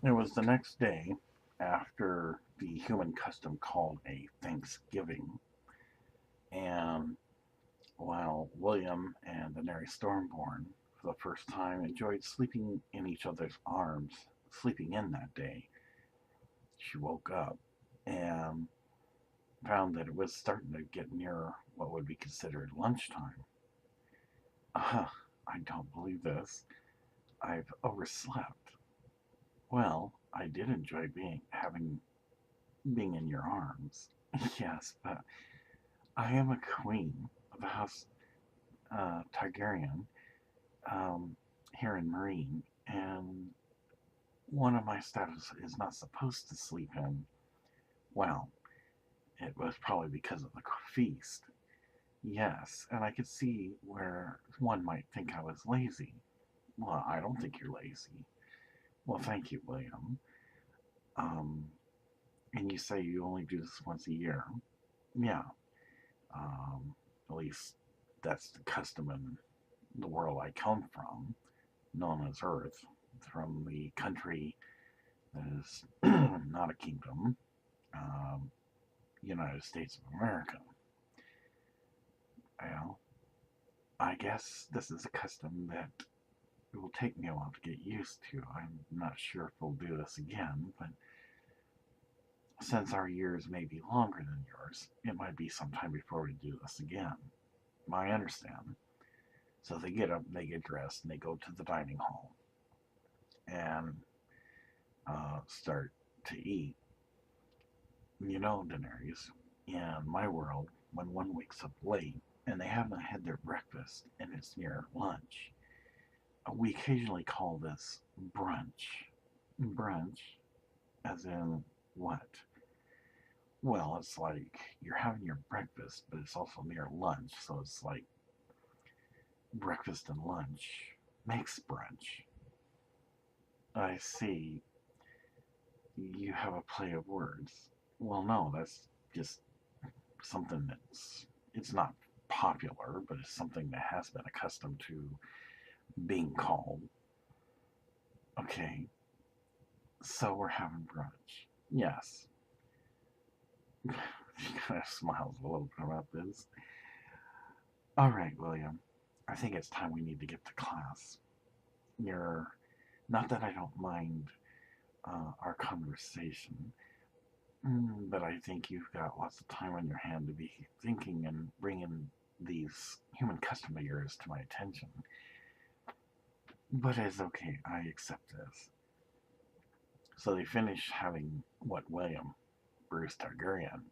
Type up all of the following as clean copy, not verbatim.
It was the next day after the human custom called a Thanksgiving, and while William and Daenerys Stormborn, for the first time, enjoyed sleeping in each other's arms, sleeping in that day, she woke up and found that it was starting to get near what would be considered lunchtime. I don't believe this. I've overslept. Well, I did enjoy being in your arms. Yes, but I am a queen of the House Targaryen um, here in Marine, and one of my status is not supposed to sleep in. Well, it was probably because of the feast. Yes, and I could see where one might think I was lazy. Well, I don't think you're lazy. Well, thank you, William. Um, and you say you only do this once a year. Yeah, um, at least that's the custom in the world I come from, known as Earth, from the country that is not a kingdom, um, United States of America. Well, I guess this is a custom that it will take me a while to get used to. I'm not sure if we'll do this again, but since our years may be longer than yours, it might be some time before we do this again. I understand. So they get up, they get dressed, and they go to the dining hall and start to eat. You know, Daenerys, in my world, when one wakes up late and they haven't had their breakfast and it's near lunch, we occasionally call this brunch. Brunch, as in what? Well, it's like you're having your breakfast, but it's also near lunch, so it's like breakfast and lunch makes brunch. I see. You have a play of words. Well, no, that's just something it's not popular, but it's something that has been accustomed to being called. Okay, so we're having brunch. Yes. She kind of smiles a little bit about this. All right, William. I think it's time we need to get to class. You're not that I don't mind our conversation, but I think you've got lots of time on your hand to be thinking and bringing these human custom of yours to my attention. But it's okay, I accept this. So they finish having what William, Bruce Targaryen,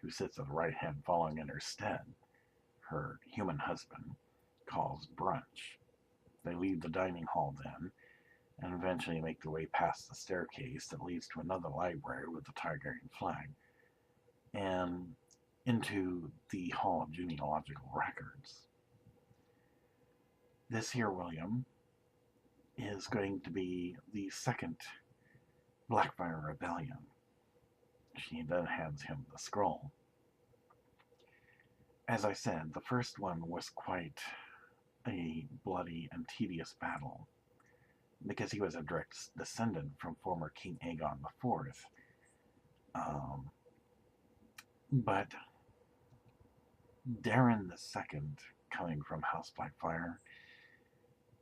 who sits at the right hand following in her stead, her human husband, calls brunch. They leave the dining hall then, and eventually make their way past the staircase that leads to another library with the Targaryen flag, and into the Hall of Genealogical Records. This here, William, is going to be the second Blackfyre Rebellion. She then hands him the scroll. As I said, the first one was quite a bloody and tedious battle because he was a direct descendant from former King Aegon IV. Um, but Daeron II, coming from House Blackfyre,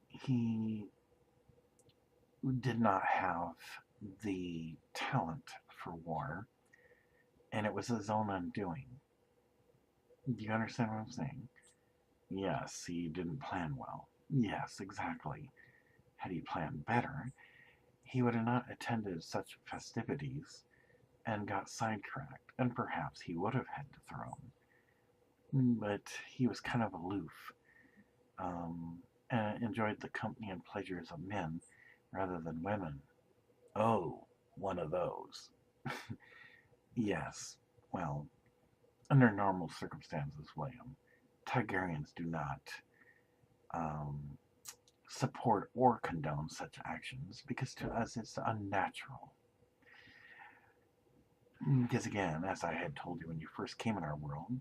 he did not have the talent for war, and it was his own undoing. Do you understand what I'm saying? Yes, he didn't plan well. Yes, exactly. Had he planned better, he would have not attended such festivities and got sidetracked, and perhaps he would have had the throne. But he was kind of aloof, and enjoyed the company and pleasures of men rather than women. Oh, one of those. Yes, well, under normal circumstances, William, Targaryens do not um, support or condone such actions because to us it's unnatural. Because again, as I had told you when you first came in our world,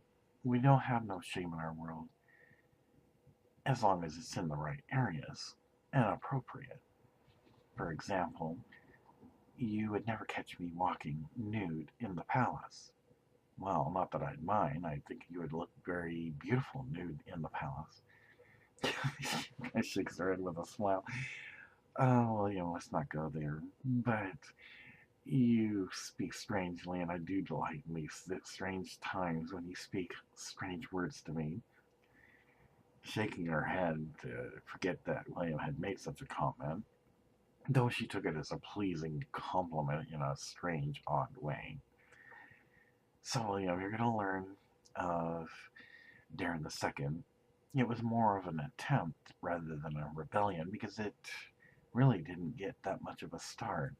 we don't have no shame in our world as long as it's in the right areas and appropriate. For example, you would never catch me walking nude in the palace. Well, not that I'd mind. I think you would look very beautiful nude in the palace. I shakes her head with a smile. Oh, William, let's not go there. But you speak strangely, and I do delight in these strange times when you speak strange words to me. Shaking her head to forget that William had made such a comment, though she took it as a pleasing compliment in a strange, odd way. So, William, you're going to learn of Daeron II. It was more of an attempt rather than a rebellion because it really didn't get that much of a start.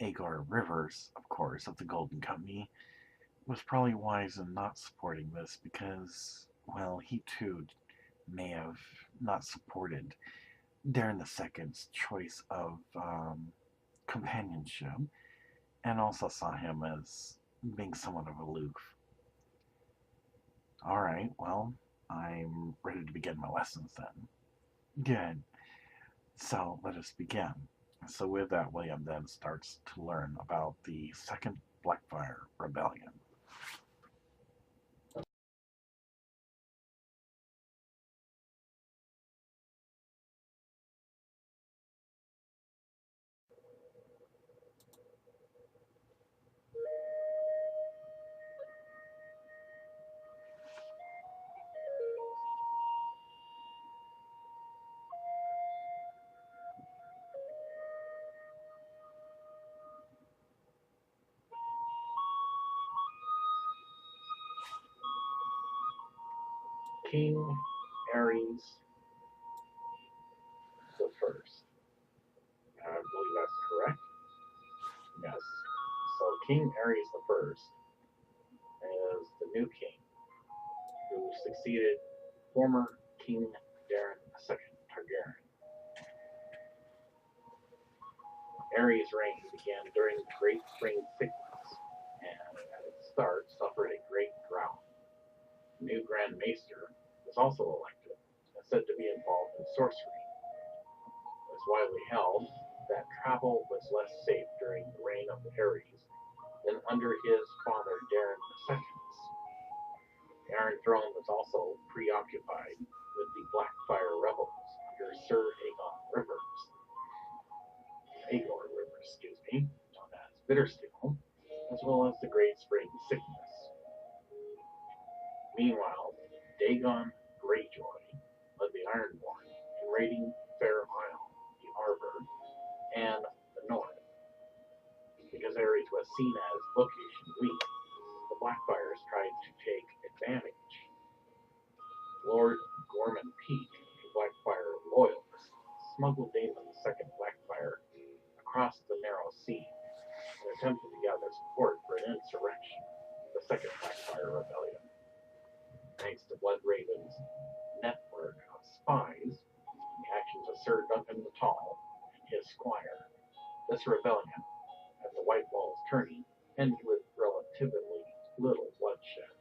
Agar Rivers, of course, of the Golden Company, was probably wise in not supporting this because, well, he too may have not supported Daeron II's choice of companionship and also saw him as being somewhat of aloof. All right, well, I'm ready to begin my lessons then. Good. So let us begin. So with that, William then starts to learn about the Second Blackfyre Rebellion. King Aerys the First. I believe that's correct. Yes. So King Aerys the First is the new king who succeeded former King Daeron II Targaryen. Aerys' reign began during the Great Spring Sickness, and at its start suffered a great drought. The new Grand Maester was also elected and said to be involved in sorcery. It was widely held that travel was less safe during the reign of Aerys than under his father Daeron II's. The Iron Throne was also preoccupied with the Blackfyre rebels under Sir Aegor Rivers, known as Bittersteel, as well as the Great Spring Sickness. Meanwhile, Dagon Greyjoy led the Ironborn in raiding Fair Isle, the Arbor, and the North. Because Aerys was seen as bookish and weak, the Blackfyres tried to take advantage. Lord Gorman Peak, a Blackfyre loyalist, smuggled Daemon II Blackfyre across the Narrow Sea and attempted to gather support for an insurrection, the Second Blackfyre Rebellion. Thanks to Bloodraven's network of spies and the actions of Sir Duncan the Tall and his squire, this rebellion, at the White Walls tourney, ended with relatively little bloodshed.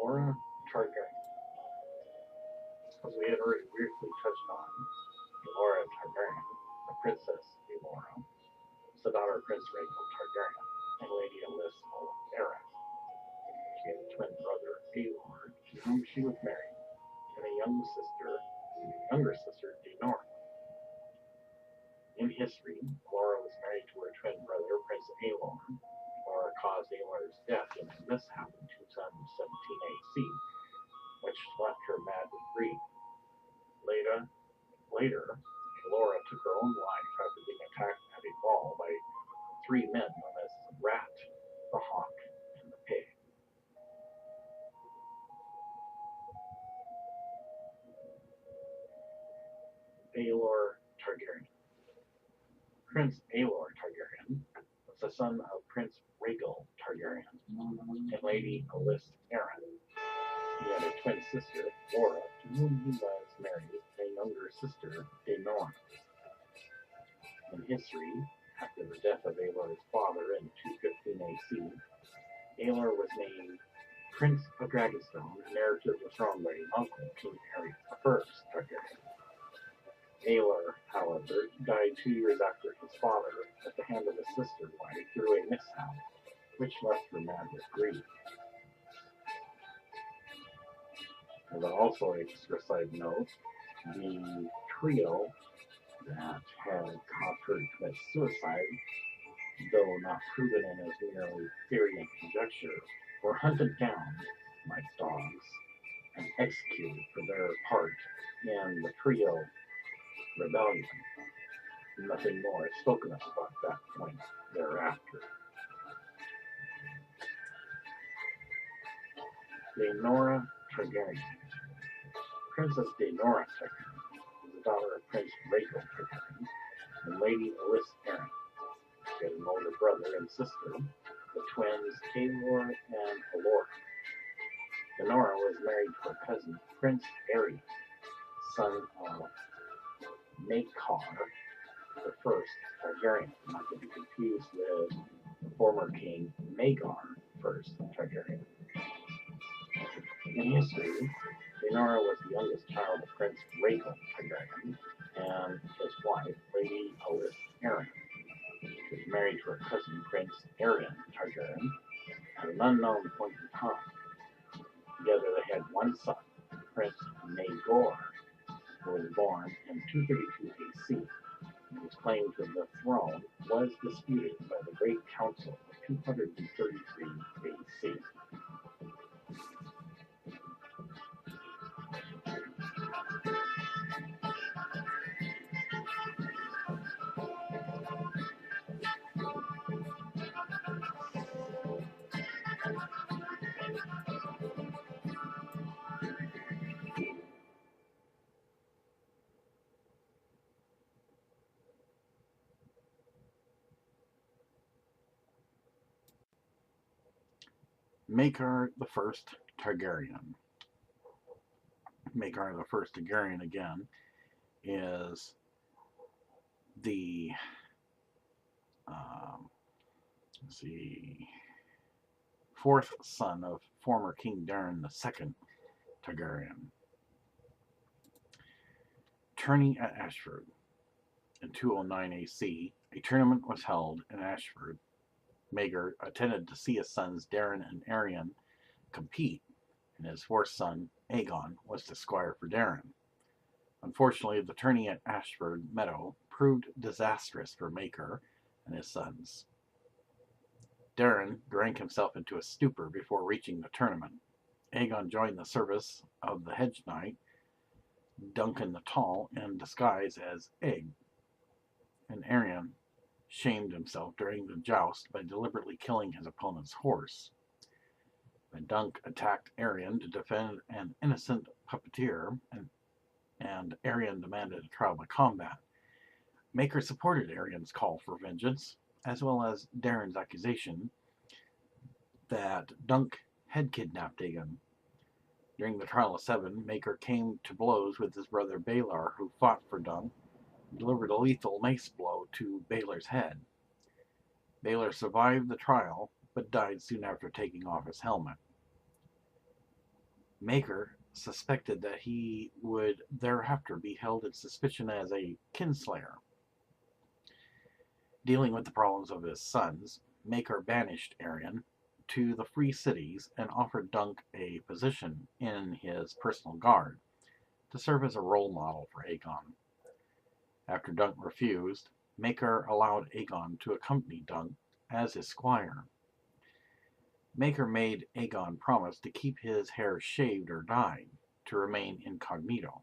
Elaena Targaryen. As we had already briefly touched on, Elaena Targaryen, the Princess Elaena, was the daughter of Prince Rhaegal Targaryen and Lady Alyssa Aerys. She had a twin brother, Aelor, to whom she was married, and a younger sister, Daeron. In history, Laura was married to her twin brother, Prince Aelor. Laura caused Aelor's death in a mishap in 217 AC, which left her mad with grief. Later, Laura took her own life after being attacked at a ball by three men known as the Rat, the Hawk, and the Pig. Aelor Targaryen. Prince Aelor Targaryen was the son of Prince Rhaegal Targaryen and Lady Alyssa Aerys. He had a twin sister, Laura, to whom he was married, and a younger sister, Daeron. In history, after the death of Aelor's father in 215 AC, Aelor was named Prince of Dragonstone and heir to the throne by his uncle, King Aerys I Targaryen. Aelor, however, died 2 years after his father at the hand of his sister wife through a mishap, which left her mad with grief. As also an extra side note, the trio that had caused her to commit suicide, though not proven in as merely theory and conjecture, were hunted down like dogs and executed for their part in the trio rebellion. Nothing more is spoken of about that point thereafter. Daeron Targaryen. Princess Daeron Targaryen was the daughter of Prince Rhaegal Targaryen and Lady Aerys Targaryen. She had an older brother and sister, the twins Taylor and Alora. Daeron was married to her cousin Prince Aerys, son of Maekar I Targaryen, not to be confused with the former king Maegor I Targaryen. In history, Daeron was the youngest child of Prince Rhaegal Targaryen and his wife, Lady Aerys Targaryen. She was married to her cousin Prince Aerys Targaryen at an unknown point in time. Together they had one son, Prince Maegor, who was born in 232 AC. His claim to the throne was disputed by the Great Council of 233 AC. Maekar I Targaryen. Maekar I Targaryen again is the let's see, fourth son of former King Daeron II Targaryen. Tourney at Ashford. In 209 AC, a tournament was held in Ashford. Maegor attended to see his sons Daeron and Aerion compete, and his fourth son, Aegon, was to squire for Daeron. Unfortunately, the tourney at Ashford Meadow proved disastrous for Maekar and his sons. Daeron drank himself into a stupor before reaching the tournament. Aegon joined the service of the Hedge Knight, Duncan the Tall, in disguise as Egg, and Aerion shamed himself during the joust by deliberately killing his opponent's horse. When Dunk attacked Aerion to defend an innocent puppeteer, and Aerion demanded a trial by combat, Maekar supported Aerion's call for vengeance, as well as Daeron's accusation that Dunk had kidnapped Aegon. During the trial of 7, Maekar came to blows with his brother Baelor, who fought for Dunk, and delivered a lethal mace blow to Baelor's head. Baelor survived the trial, but died soon after taking off his helmet. Maekar suspected that he would thereafter be held in suspicion as a kinslayer. Dealing with the problems of his sons, Maekar banished Aerion to the Free Cities and offered Dunk a position in his personal guard to serve as a role model for Aegon. After Dunk refused, Maekar allowed Aegon to accompany Dunk as his squire. Maekar made Aegon promise to keep his hair shaved or dyed to remain incognito,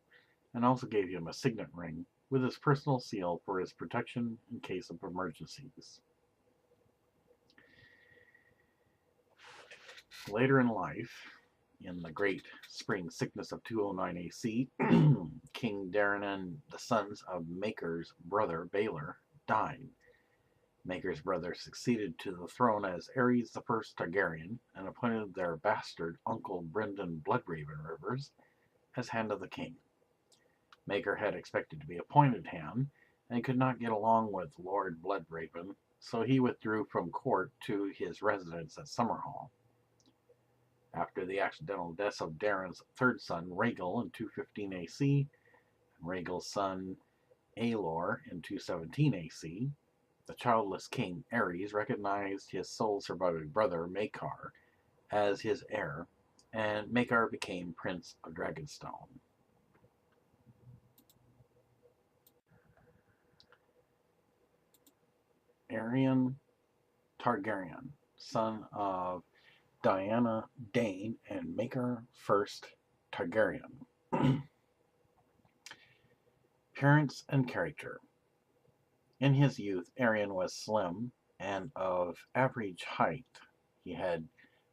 and also gave him a signet ring with his personal seal for his protection in case of emergencies. Later in life, in the Great Spring Sickness of 209 AC, King Daeron and the sons of Maekar's brother Baelor died. Maekar's brother succeeded to the throne as Aerys I Targaryen and appointed their bastard uncle Brynden Bloodraven Rivers as Hand of the King. Maekar had expected to be appointed Hand, and could not get along with Lord Bloodraven, so he withdrew from court to his residence at Summerhall. After the accidental deaths of Daeron's third son, Rhaegal, in 215 AC, and Rhaegal's son, Aelor, in 217 AC, the childless king Aerys recognized his sole surviving brother, Maekar, as his heir, and Maekar became Prince of Dragonstone. Aerys Targaryen, son of Diana Dane and Maekar I Targaryen. Parents and character. In his youth, Aerys was slim and of average height. He had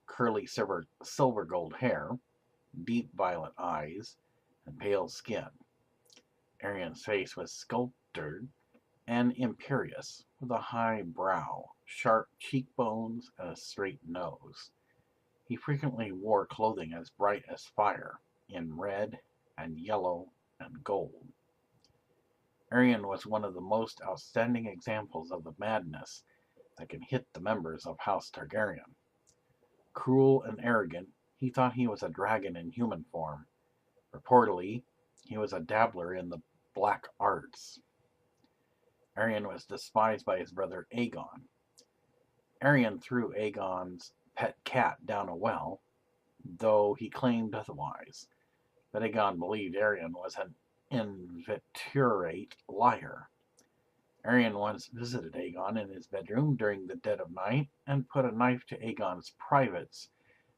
curly silver gold hair, deep violet eyes, and pale skin. Aerys' face was sculptured and imperious, with a high brow, sharp cheekbones, and a straight nose. He frequently wore clothing as bright as fire, in red and yellow and gold. Aerys was one of the most outstanding examples of the madness that can hit the members of House Targaryen. Cruel and arrogant, he thought he was a dragon in human form. Reportedly, he was a dabbler in the black arts. Aerys was despised by his brother Aegon. Aerys threw Aegon's pet cat down a well, though he claimed otherwise. But Aegon believed Aerys was an inveterate liar. Aerys once visited Aegon in his bedroom during the dead of night and put a knife to Aegon's privates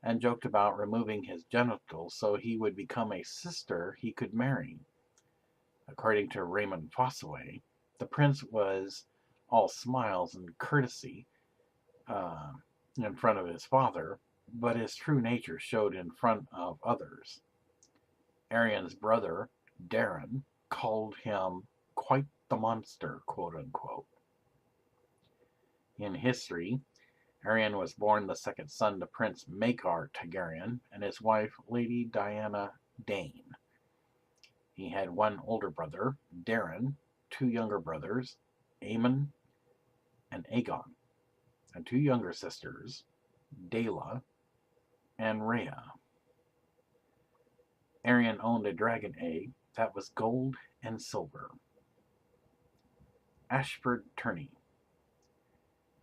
and joked about removing his genitals so he would become a sister he could marry. According to Raymond Fossaway, the prince was all smiles and courtesy in front of his father, but his true nature showed in front of others. Aerys' brother, Daeron, called him quite the monster, quote unquote. In history, Aerys was born the second son to Prince Maekar Targaryen and his wife, Lady Diana Dane. He had one older brother, Daeron, two younger brothers, Aemon and Aegon, and two younger sisters, Daela and Rhea. Aerys owned a dragon egg that was gold and silver. Ashford Tourney.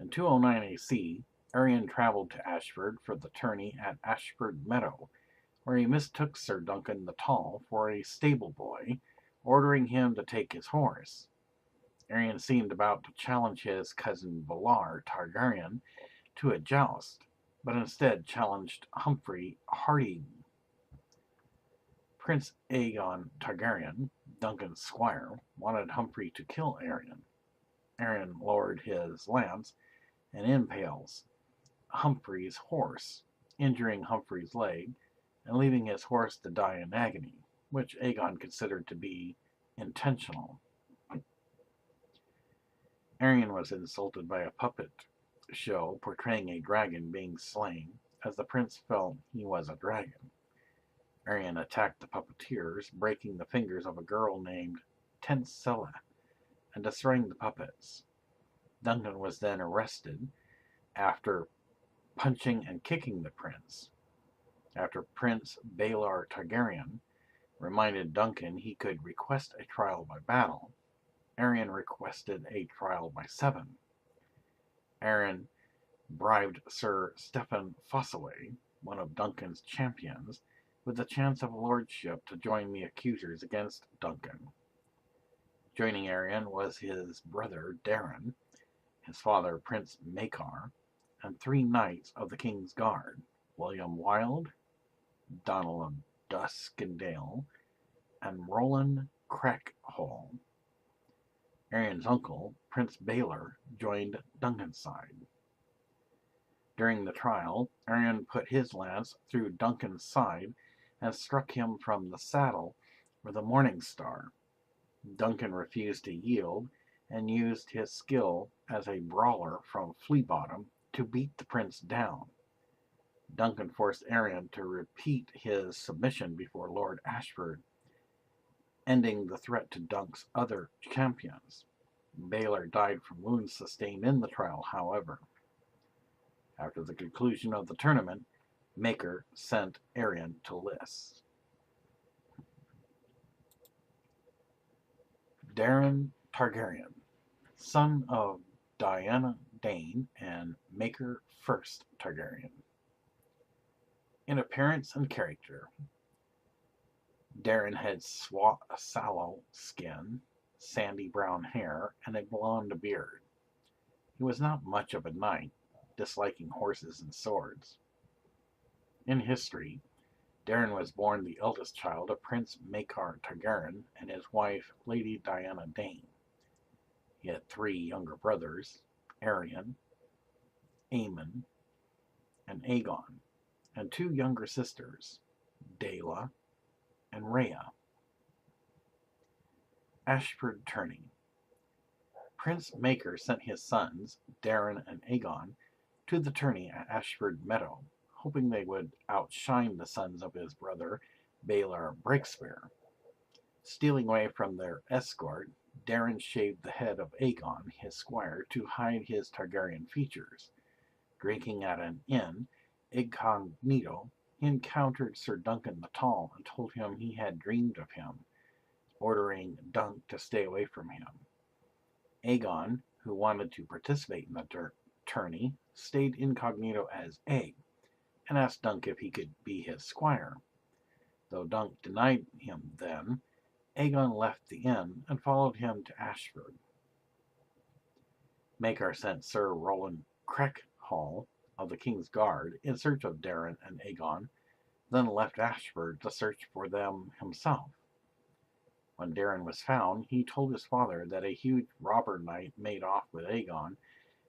In 209 AC, Aerys traveled to Ashford for the tourney at Ashford Meadow, where he mistook Sir Duncan the Tall for a stable boy, ordering him to take his horse. Aerys seemed about to challenge his cousin Valar Targaryen to a joust, but instead challenged Humphrey Harding. Prince Aegon Targaryen, Duncan's squire, wanted Humphrey to kill Aerys. Aerys lowered his lance and impales Humphrey's horse, injuring Humphrey's leg and leaving his horse to die in agony, which Aegon considered to be intentional. Aerys was insulted by a puppet show portraying a dragon being slain, as the prince felt he was a dragon. Aerys attacked the puppeteers, breaking the fingers of a girl named Tensella and destroying the puppets. Duncan was then arrested after punching and kicking the prince. After Prince Baelor Targaryen reminded Duncan he could request a trial by battle, Aerys requested a trial by seven. Aerys bribed Sir Stephen Fossaway, one of Duncan's champions, with the chance of lordship to join the accusers against Duncan. Joining Aerys was his brother Daeron, his father Prince Maekar, and three knights of the King's Guard, William Wild, Donald of Duskendale, and Roland Crackhole. Aerys' uncle, Prince Baelor, joined Duncan's side. During the trial, Aerys put his lance through Duncan's side and struck him from the saddle with a morning star. Duncan refused to yield and used his skill as a brawler from Flea Bottom to beat the prince down. Duncan forced Aerys to repeat his submission before Lord Ashford, ending the threat to Dunk's other champions. Baelor died from wounds sustained in the trial, however. After the conclusion of the tournament, Maker sent Aeryn to Lys. Daeron Targaryen, son of Diana Dane and Maker I Targaryen. In appearance and character, Daeron had sallow skin, sandy brown hair, and a blonde beard. He was not much of a knight, disliking horses and swords. In history, Daeron was born the eldest child of Prince Maekar Targaryen and his wife, Lady Diana Dane. He had 3 younger brothers, Aerion, Aemon, and Aegon, and 2 younger sisters, Daela and Rhea. Ashford Tourney. Prince Maker sent his sons, Daeron and Aegon, to the tourney at Ashford Meadow, hoping they would outshine the sons of his brother, Baelor Breakspear. Stealing away from their escort, Daeron shaved the head of Aegon, his squire, to hide his Targaryen features. Drinking at an inn, incognito, he encountered Sir Duncan the Tall and told him he had dreamed of him, ordering Dunk to stay away from him. Aegon, who wanted to participate in the tourney, stayed incognito as Aeg, and asked Dunk if he could be his squire. Though Dunk denied him then, Aegon left the inn and followed him to Ashford. Maekar sent Sir Roland Crechall of the King's Guard in search of Daeron and Aegon, then left Ashford to search for them himself. When Daeron was found, he told his father that a huge robber knight made off with Aegon,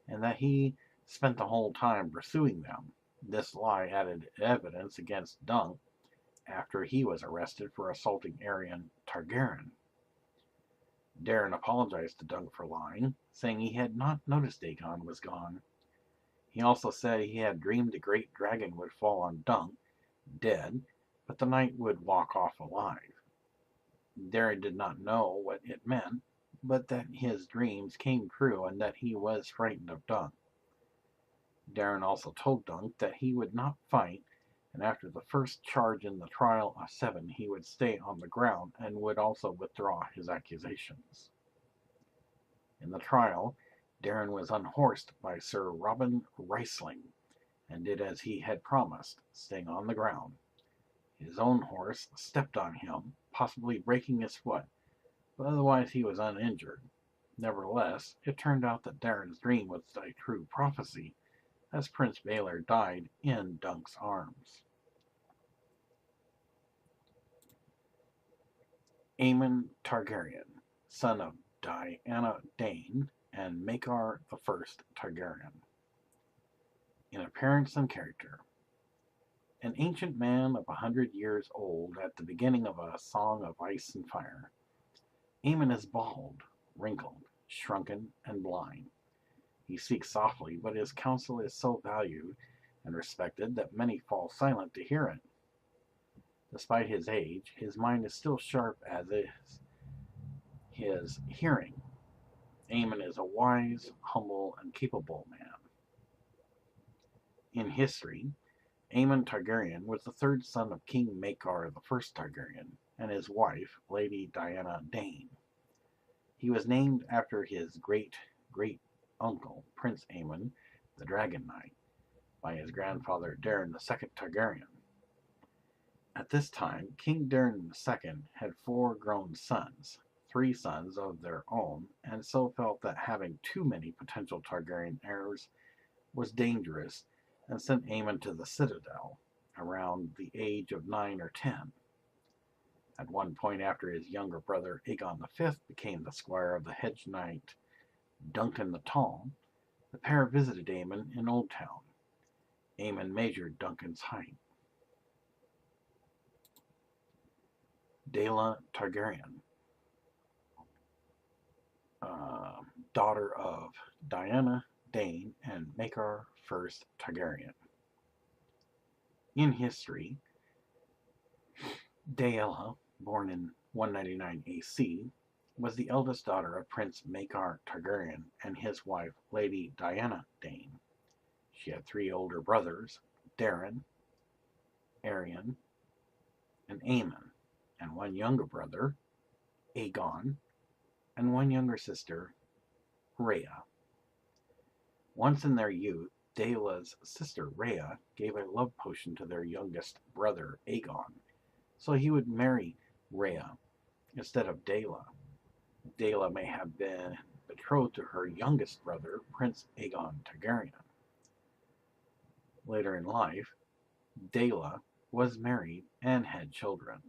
and that he spent the whole time pursuing them. This lie added evidence against Dunk after he was arrested for assaulting Aerys Targaryen. Daeron apologized to Dunk for lying, saying he had not noticed Aegon was gone. He also said he had dreamed a great dragon would fall on Dunk, dead, but the knight would walk off alive. Daeron did not know what it meant, but that his dreams came true and that he was frightened of Dunk. Daeron also told Dunk that he would not fight, and after the first charge in the trial of 7, he would stay on the ground and would also withdraw his accusations. In the trial, Daeron was unhorsed by Sir Robin Riceling, and did as he had promised, staying on the ground. His own horse stepped on him, possibly breaking his foot, but otherwise he was uninjured. Nevertheless, it turned out that Daeron's dream was a true prophecy, as Prince Baelor died in Dunk's arms. Aemon Targaryen, son of Diana Dane and Maekar I Targaryen. In appearance and character, an ancient man of 100 years old at the beginning of a song of ice and fire. Aemon is bald, wrinkled, shrunken, and blind. He speaks softly, but his counsel is so valued and respected that many fall silent to hear it. Despite his age, his mind is still sharp as is his hearing. Aemon is a wise, humble, and capable man. In history, Aemon Targaryen was the 3rd son of King Maekar I Targaryen and his wife, Lady Diana Dane. He was named after his great-great-uncle, Prince Aemon, the Dragon Knight, by his grandfather Daeron II Targaryen. At this time, King Daeron II had 4 grown sons, 3 sons of their own, and so felt that having too many potential Targaryen heirs was dangerous, and sent Aemon to the Citadel around the age of 9 or 10. At one point after his younger brother Aegon V became the squire of the hedge knight Duncan the Tall, the pair visited Aemon in Old Town. Aemon measured Duncan's height. Daela Targaryen, daughter of Diana Dane and Maekar I Targaryen. In history, Daela, born in 199 AC, was the eldest daughter of Prince Maekar Targaryen and his wife, Lady Diana Dane. She had three older brothers, Daeron, Aerys, and Aemon, and one younger brother, Aegon, and one younger sister, Rhea. Once in their youth, Daela's sister Rhea gave a love potion to their youngest brother, Aegon, so he would marry Rhea instead of Daela. Daela may have been betrothed to her youngest brother, Prince Aegon Targaryen. Later in life, Daela was married and had children.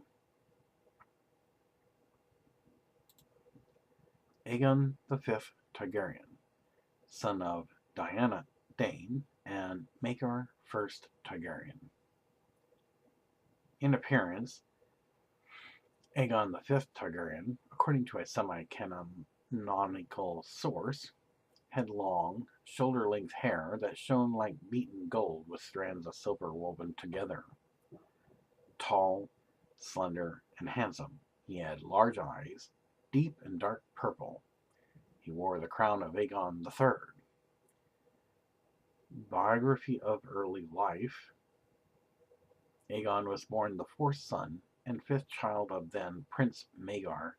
Aegon V Targaryen, son of Diana Dane and Maekar I Targaryen. In appearance, Aegon V Targaryen, according to a semi-canonical source, had long, shoulder-length hair that shone like beaten gold with strands of silver woven together. Tall, slender, and handsome, he had large eyes, deep and dark purple. He wore the crown of Aegon III. Biography of early life. Aegon was born the fourth son and fifth child of then Prince Maekar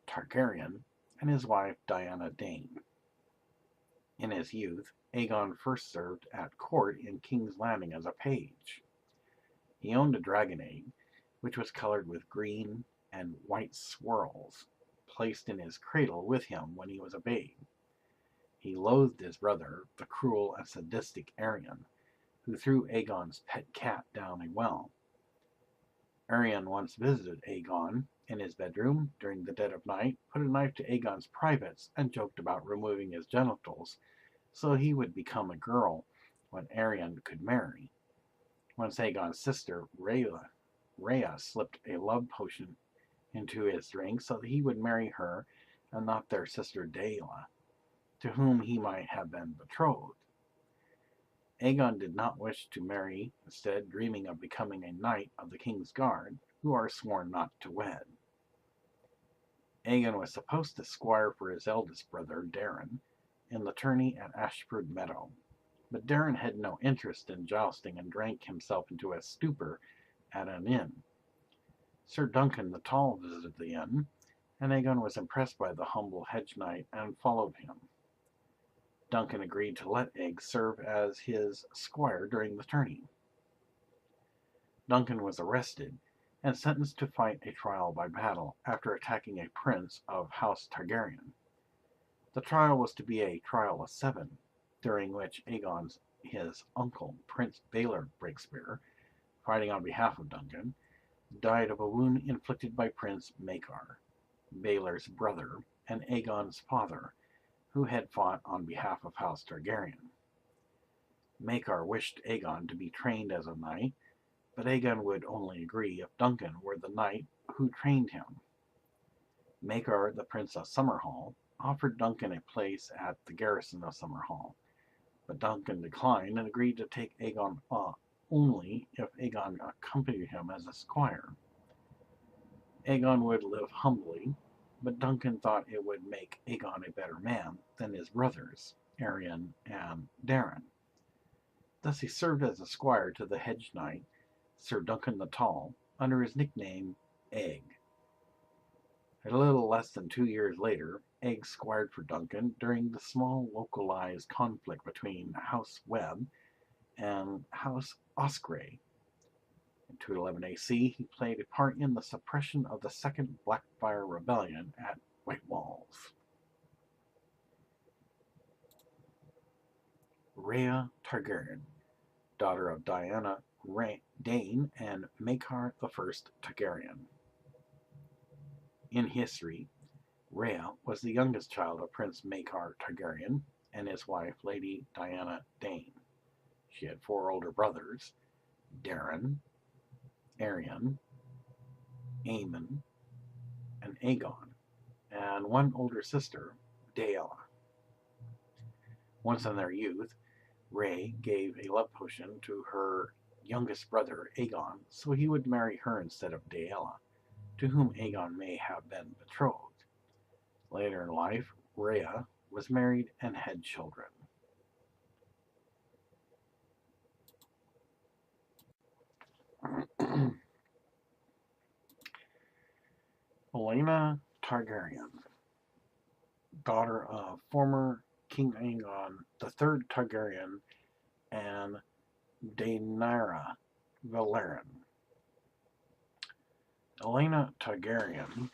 Targaryen and his wife Diana Dane. In his youth, Aegon first served at court in King's Landing as a page. He owned a dragon egg, which was colored with green and white swirls, placed in his cradle with him when he was a babe. He loathed his brother, the cruel and sadistic Aerys, who threw Aegon's pet cat down a well. Aerys once visited Aegon in his bedroom during the dead of night, put a knife to Aegon's privates, and joked about removing his genitals so he would become a girl when Aerys could marry. Once Aegon's sister Rhea slipped a love potion into his drink so that he would marry her and not their sister Daela, to whom he might have been betrothed. Aegon did not wish to marry, instead dreaming of becoming a knight of the King's Guard, who are sworn not to wed. Aegon was supposed to squire for his eldest brother, Daeron, in the tourney at Ashford Meadow, but Daeron had no interest in jousting and drank himself into a stupor at an inn. Sir Duncan the Tall visited the inn, and Aegon was impressed by the humble hedge knight and followed him. Duncan agreed to let Aegon serve as his squire during the tourney. Duncan was arrested and sentenced to fight a trial by battle after attacking a prince of House Targaryen. The trial was to be a trial of 7, during which his uncle, Prince Baelor Breakspear, fighting on behalf of Duncan, died of a wound inflicted by Prince Maekar, Baelor's brother and Aegon's father, who had fought on behalf of House Targaryen. Maekar wished Aegon to be trained as a knight, but Aegon would only agree if Duncan were the knight who trained him. Maekar, the Prince of Summerhall, offered Duncan a place at the garrison of Summerhall, but Duncan declined and agreed to take Aegon only if Aegon accompanied him as a squire. Aegon would live humbly, but Duncan thought it would make Aegon a better man than his brothers, Aerys and Daeron. Thus he served as a squire to the hedge knight, Sir Duncan the Tall, under his nickname Egg. A little less than 2 years later, Egg squired for Duncan during the small localized conflict between House Webb and House Osgrey. In 211 AC, he played a part in the suppression of the Second Blackfyre Rebellion at White Walls. Rhea Targaryen, daughter of Diana Dane and Maekar I Targaryen. In history, Rhea was the youngest child of Prince Maekar Targaryen and his wife, Lady Diana Dane. She had 4 older brothers, Daeron, Aerys, Aemon, and Aegon, and 1 older sister, Daela. Once in their youth, Rhea gave a love potion to her youngest brother, Aegon, so he would marry her instead of Daela, to whom Aegon may have been betrothed. Later in life, Rhea was married and had children. Elaena Targaryen, daughter of former King Aegon III Targaryen and Daeron Valaryon. Elaena Targaryen,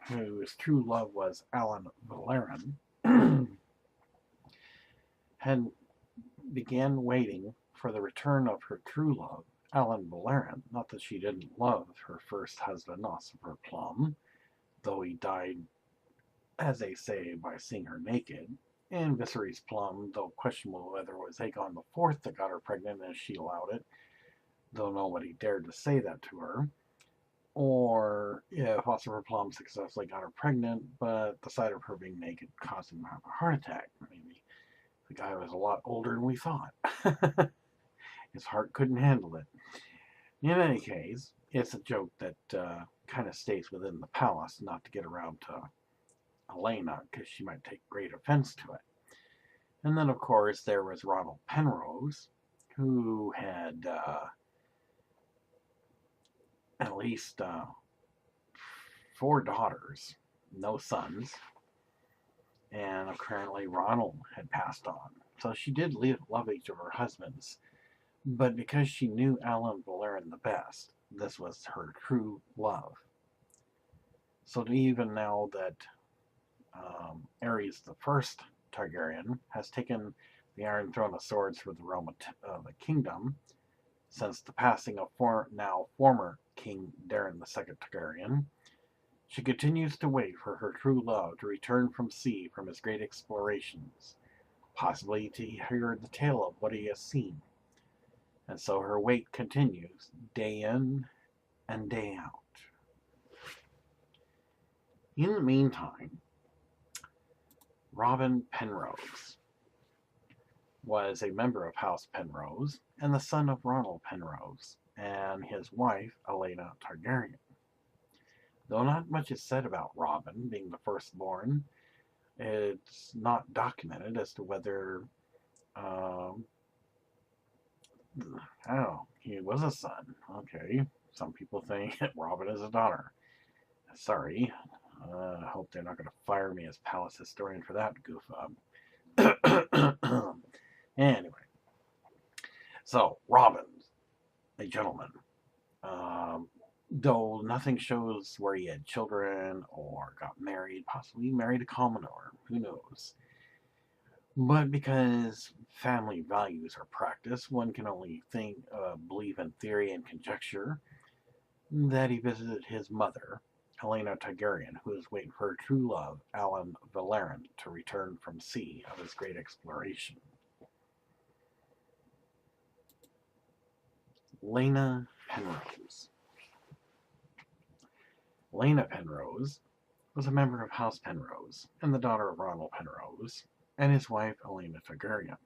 whose true love was Alyn Valaryon, had began waiting for the return of her true love, Alyn Valaryon. Not that she didn't love her first husband, Ossifer Plum, though he died, as they say, by seeing her naked. And Viserys Plum, though questionable whether it was Aegon IV that got her pregnant as she allowed it, though nobody dared to say that to her, or if Ossifer Plum successfully got her pregnant, but the sight of her being naked caused him to have a heart attack. Maybe the guy was a lot older than we thought. His heart couldn't handle it. In any case, it's a joke that kind of stays within the palace, not to get around to Elaena, because she might take great offense to it. And then, of course, there was Ronald Penrose, who had at least 4 daughters, no sons, and apparently Ronald had passed on. So she did love each of her husbands, but because she knew Alyn Valaryon the best, this was her true love. So even now that Aerys I Targaryen has taken the Iron Throne of Swords for the realm of the kingdom, since the passing of now former King Daeron II Targaryen, she continues to wait for her true love to return from sea from his great explorations, possibly to hear the tale of what he has seen. And so her wait continues, day in and day out. In the meantime, Robin Penrose was a member of House Penrose and the son of Ronald Penrose and his wife, Elaena Targaryen. Though not much is said about Robin being the firstborn, it's not documented as to whether, I don't know, he was a son. Okay, some people think Robin is a daughter. Sorry, I hope they're not going to fire me as palace historian for that goof up. Anyway, so Robin, a gentleman, though nothing shows where he had children or got married, possibly married a commoner, who knows. But because family values are practiced, one can only believe in theory and conjecture that he visited his mother, Elaena Targaryen, who is waiting for her true love, Alyn Valaryon, to return from sea of his great exploration. Elaena Penrose. Elaena Penrose was a member of House Penrose and the daughter of Ronald Penrose and his wife, Elaena Targaryen.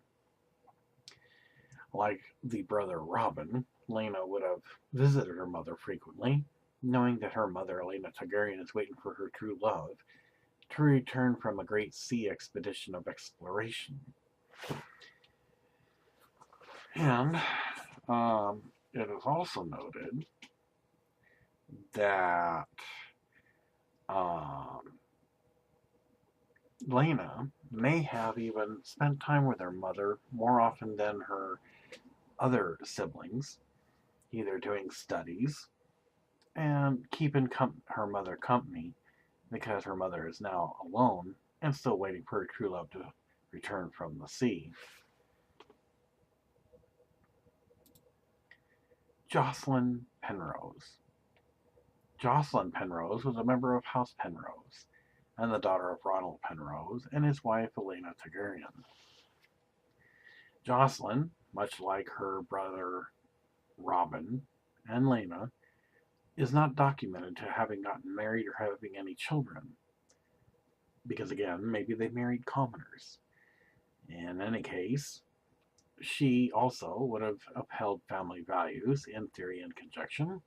Like the brother Robin, Elaena would have visited her mother frequently, knowing that her mother, Elaena Targaryen, is waiting for her true love to return from a great sea expedition of exploration. And it is also noted that Elaena may have even spent time with her mother more often than her other siblings, either doing studies and keeping her mother company because her mother is now alone and still waiting for her true love to return from the sea. Jocelyn Penrose. Jocelyn Penrose was a member of House Penrose and the daughter of Ronald Penrose and his wife, Elaena Targaryen. Jocelyn, much like her brother Robin and Elaena, is not documented to having gotten married or having any children. Because again, maybe they married commoners. In any case, she also would have upheld family values in theory and conjecture,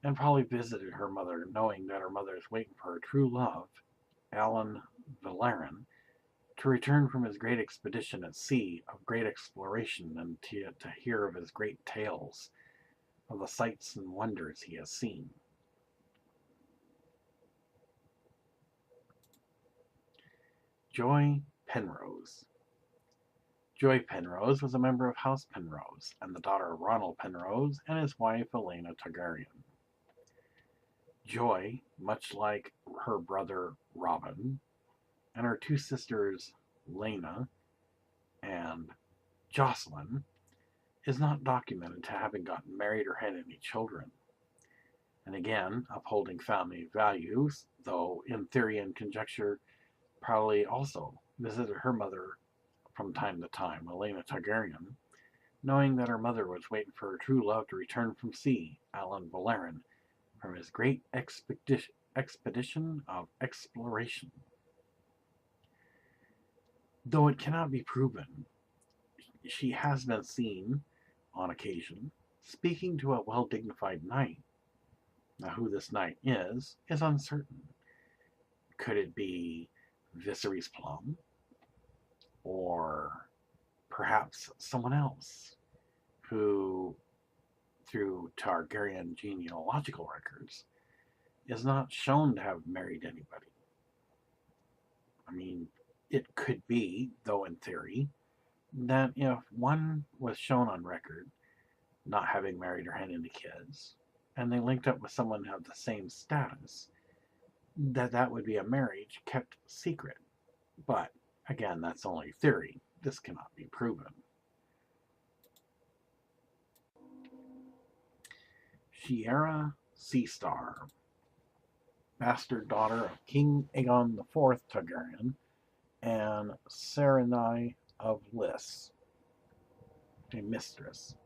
and probably visited her mother knowing that her mother is waiting for her true love Alyn Valaryon, to return from his great expedition at sea of great exploration and to hear of his great tales of the sights and wonders he has seen. Joy Penrose. Joy Penrose was a member of House Penrose and the daughter of Ronald Penrose and his wife Elaena Targaryen. Joy, much like her brother Robin and her two sisters Laena and Jocelyn, is not documented to having gotten married or had any children. And again, upholding family values, though in theory and conjecture, probably also visited her mother from time to time, Elaena Targaryen, knowing that her mother was waiting for her true love to return from sea, Alyn Valaryon, from his great expedition of exploration. Though it cannot be proven, she has been seen, on occasion, speaking to a well-dignified knight. Now, who this knight is uncertain. Could it be Viserys Plum? Or perhaps someone else who, through Targaryen genealogical records, is not shown to have married anybody? I mean, it could be, though in theory, that if one was shown on record not having married or had any kids, and they linked up with someone of the same status, that would be a marriage kept secret. But again, that's only theory. This cannot be proven. Shiera Seastar, bastard daughter of King Aegon IV Targaryen and Serenai of Lys, a mistress.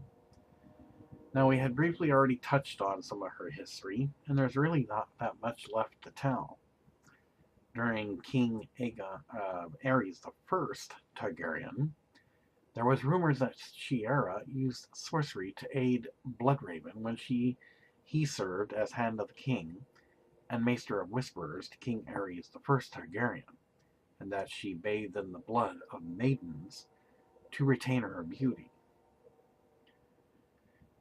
Now, we had briefly already touched on some of her history, and there's really not that much left to tell. During King Aerys I Targaryen, there was rumors that Shiera used sorcery to aid Bloodraven when he served as Hand of the King and Maester of Whisperers to King Aerys I Targaryen, and that she bathed in the blood of maidens to retain her beauty.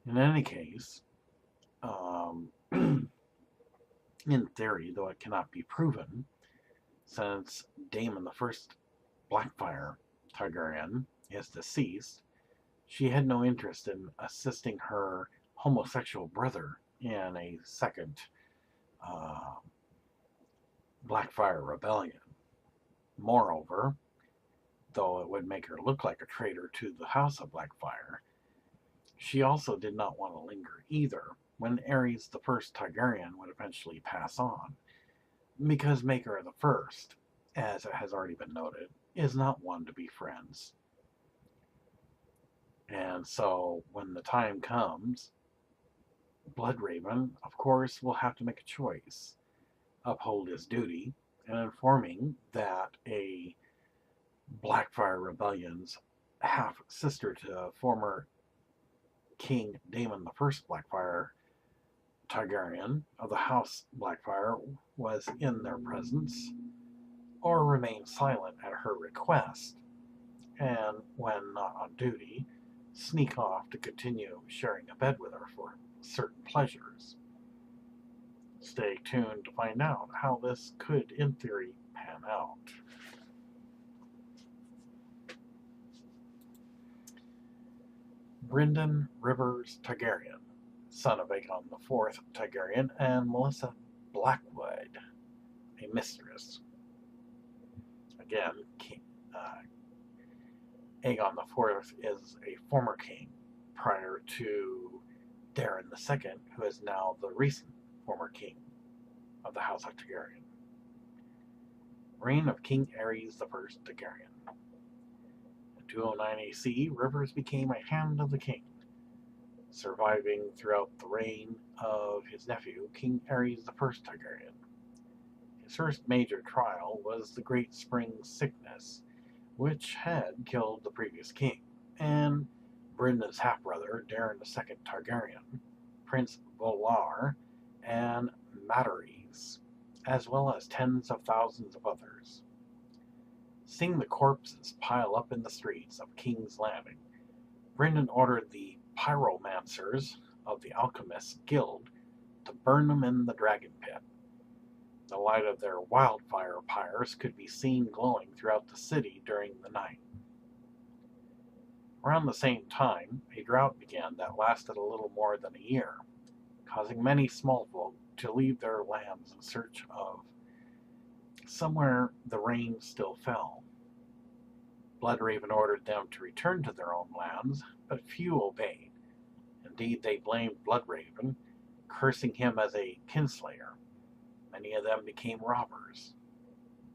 In any case, in theory, though it cannot be proven, since Daemon I Blackfyre Targaryen is deceased, she had no interest in assisting her homosexual brother in a second Blackfyre Rebellion. Moreover, though it would make her look like a traitor to the House of Blackfyre, she also did not want to linger either when Aerys I Targaryen would eventually pass on, because Maker the First, as it has already been noted, is not one to be friends. And so, when the time comes, Bloodraven, of course, will have to make a choice. Uphold his duty, and informing that a Blackfyre Rebellion's half-sister to former King Daemon I Blackfyre Targaryen of the House Blackfyre was in their presence, or remain silent at her request, and when not on duty, sneak off to continue sharing a bed with her for certain pleasures. Stay tuned to find out how this could, in theory, pan out. Brynden Rivers Targaryen, son of Aegon IV Targaryen and Melissa Blackwood, a mistress. Again, Aegon IV is a former king prior to Daeron II, who is now the recent former king of the House of Targaryen. Reign of King Aerys I Targaryen. In 209 AC, Rivers became a Hand of the King, surviving throughout the reign of his nephew, King Aerys I Targaryen. His first major trial was the Great Spring Sickness, which had killed the previous king, and Brynden's half-brother, Daeron II Targaryen, Prince Volar, and Matarese, as well as tens of thousands of others. Seeing the corpses pile up in the streets of King's Landing, Brynden ordered the pyromancers of the Alchemists Guild to burn them in the dragon pit. The light of their wildfire pyres could be seen glowing throughout the city during the night. Around the same time, a drought began that lasted a little more than a year, causing many small folk to leave their lands in search of somewhere the rain still fell. Bloodraven ordered them to return to their own lands, but few obeyed. Indeed, they blamed Bloodraven, cursing him as a kinslayer. Many of them became robbers.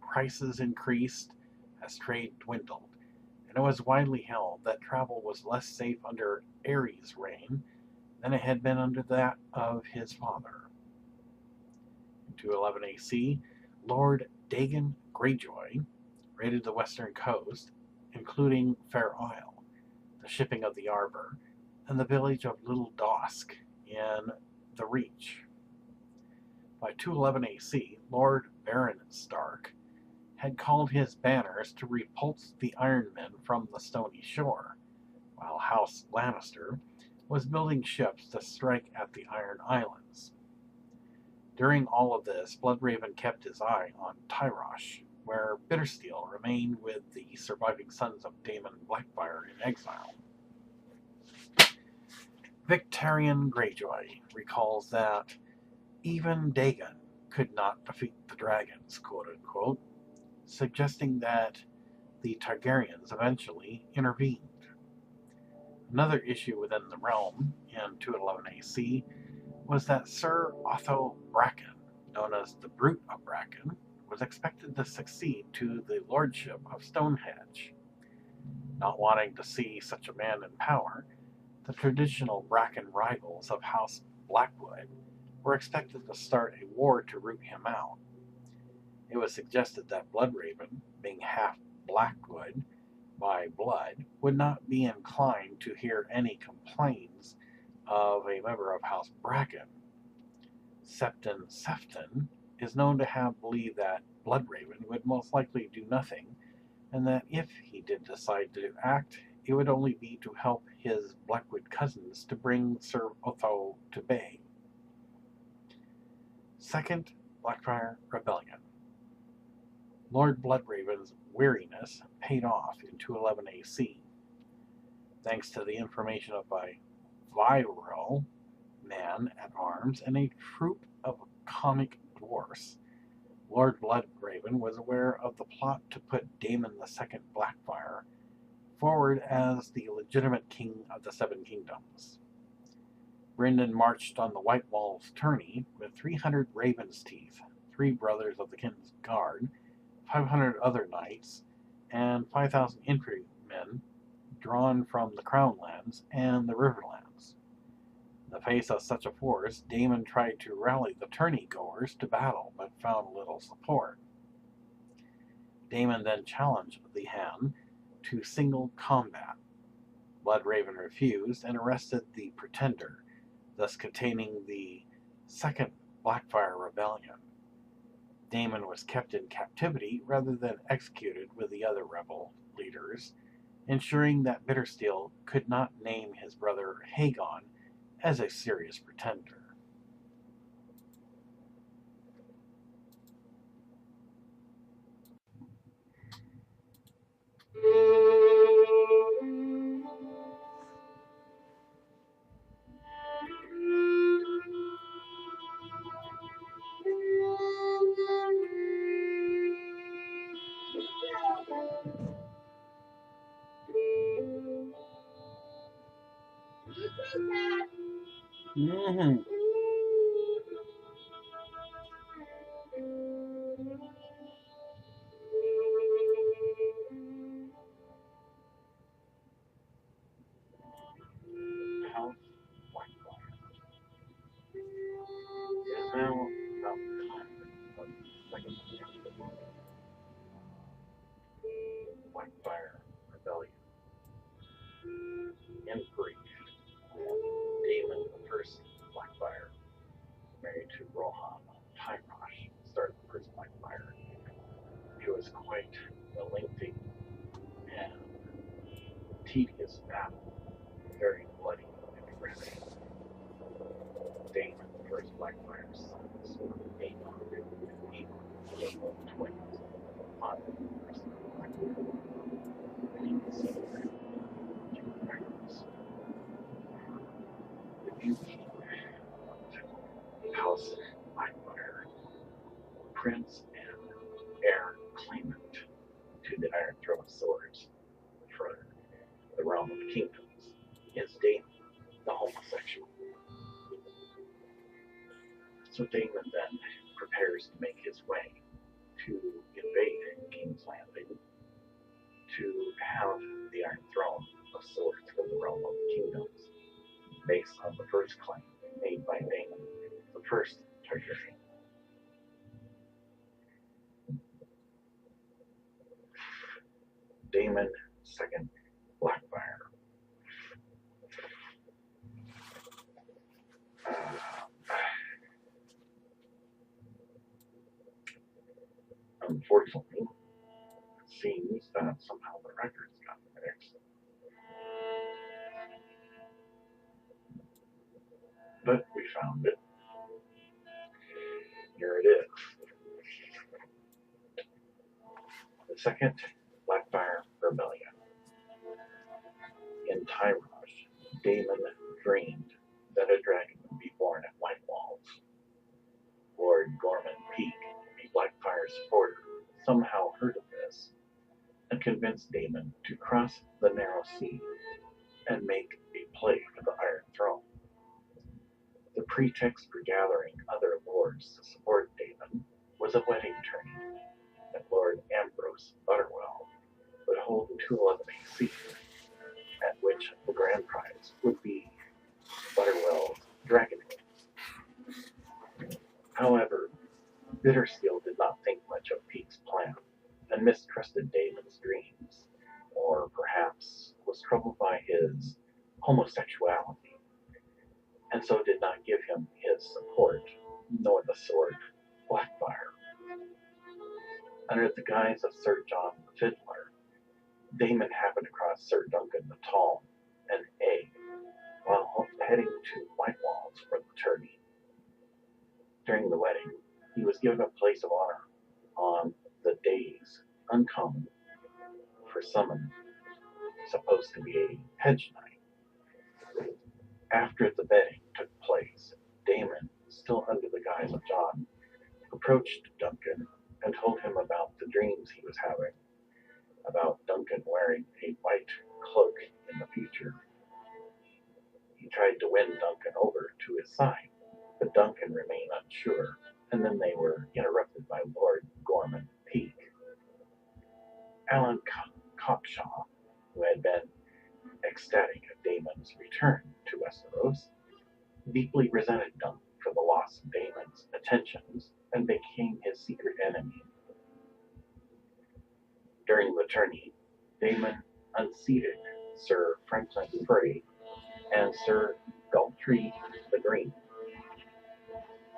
Prices increased as trade dwindled, and it was widely held that travel was less safe under Aerys' reign than it had been under that of his father. In 211 AC, Lord Daeron Greyjoy raided the western coast, including Fair Isle, the shipping of the Arbor, and the village of Little Dosk in the Reach. By 211 AC, Lord Baron Stark had called his banners to repulse the Ironmen from the Stony Shore, while House Lannister was building ships to strike at the Iron Islands. During all of this, Bloodraven kept his eye on Tyrosh, where Bittersteel remained with the surviving sons of Daemon Blackfyre in exile. Victarion Greyjoy recalls that even Dagon could not defeat the dragons, quote-unquote, suggesting that the Targaryens eventually intervened. Another issue within the realm in 211 AC was that Sir Otho Bracken, known as the Brute of Bracken, was expected to succeed to the lordship of Stonehenge. Not wanting to see such a man in power, the traditional Bracken rivals of House Blackwood were expected to start a war to root him out. It was suggested that Bloodraven, being half Blackwood by blood, would not be inclined to hear any complaints of a member of House Bracken. Septon Sefton is known to have believed that Bloodraven would most likely do nothing, and that if he did decide to act, it would only be to help his Blackwood cousins to bring Sir Otho to bay. Second Blackfyre Rebellion. Lord Bloodraven's weariness paid off in 211 AC. Thanks to the information of a viral man-at-arms and a troop of comic dwarfs, Lord Bloodraven was aware of the plot to put Daemon II Blackfyre forward as the legitimate king of the Seven Kingdoms. Brynden marched on the White Wall's tourney with 300 Raven's Teeth, 3 brothers of the King's Guard, 500 other knights, and 5,000 infantrymen drawn from the Crown Lands and the Riverlands. In the face of such a force, Daemon tried to rally the tourney-goers to battle, but found little support. Daemon then challenged the Hand to single combat. Bloodraven refused and arrested the Pretender, thus containing the Second Blackfyre Rebellion. Daemon was kept in captivity rather than executed with the other rebel leaders, ensuring that Bittersteel could not name his brother Haegon as a serious pretender. Mm-hmm. House Blackfyre is now about the time of the Second Blackfyre Rebellion. In brief, Daemon I Blackfyre quite a lengthy and tedious battle, very bloody and aggressive. Daemon, the first Blackfyre's sons, Aegon and Aegon, were both twins, fought the first Blackfyre, and he celebrated the dragons. The new king of House Blackfyre, Prince and heir claimant to the Iron Throne of Swords for the realm of kingdoms, is Daemon, the homosexual. So Daemon then prepares to make his way to invade King's Landing to have the Iron Throne of Swords for the realm of kingdoms, based on the first claim made by Daemon, the first Targaryen. Daemon, second Blackfyre. Unfortunately, it seems that somehow the records got mixed. But we found it. Here it is. The second Blackfyre Rebellion. In Tyrosh, Daemon dreamed that a dragon would be born at White Walls. Lord Gorman Peak, a Blackfyre supporter, somehow heard of this and convinced Daemon to cross the narrow sea and make a play for the Iron Throne. The pretext for gathering other lords to support Daemon was a wedding tourney that Lord Ambrose Butterwell would hold in 211 AC, at which the grand prize would be Butterwell's dragon wings. However, Bittersteel did not think much of Peake's plan and mistrusted Daemon's dreams, or perhaps was troubled by his homosexuality, and so did not give him his support, nor the sword Blackfyre. Under the guise of Sir John the Fiddler, Daemon happened across Sir Duncan the Tall and Egg while heading to White Walls for the tourney. During the wedding, he was given a place of honor on the dais uncommon for someone supposed to be a hedge knight. After the wedding took place, Daemon, still under the guise of John, approached Duncan and told him about the dreams he was having, about Duncan wearing a white cloak in the future. He tried to win Duncan over to his side, but Duncan remained unsure, and then they were interrupted by Lord Gorman Peak. Alan Cockshaw, who had been ecstatic at Daemon's return to Westeros, deeply resented Duncan for the loss of Daemon's attentions and became his secret enemy. During the tourney, Daemon unseated Sir Franklin Frey and Sir Galtree the Green,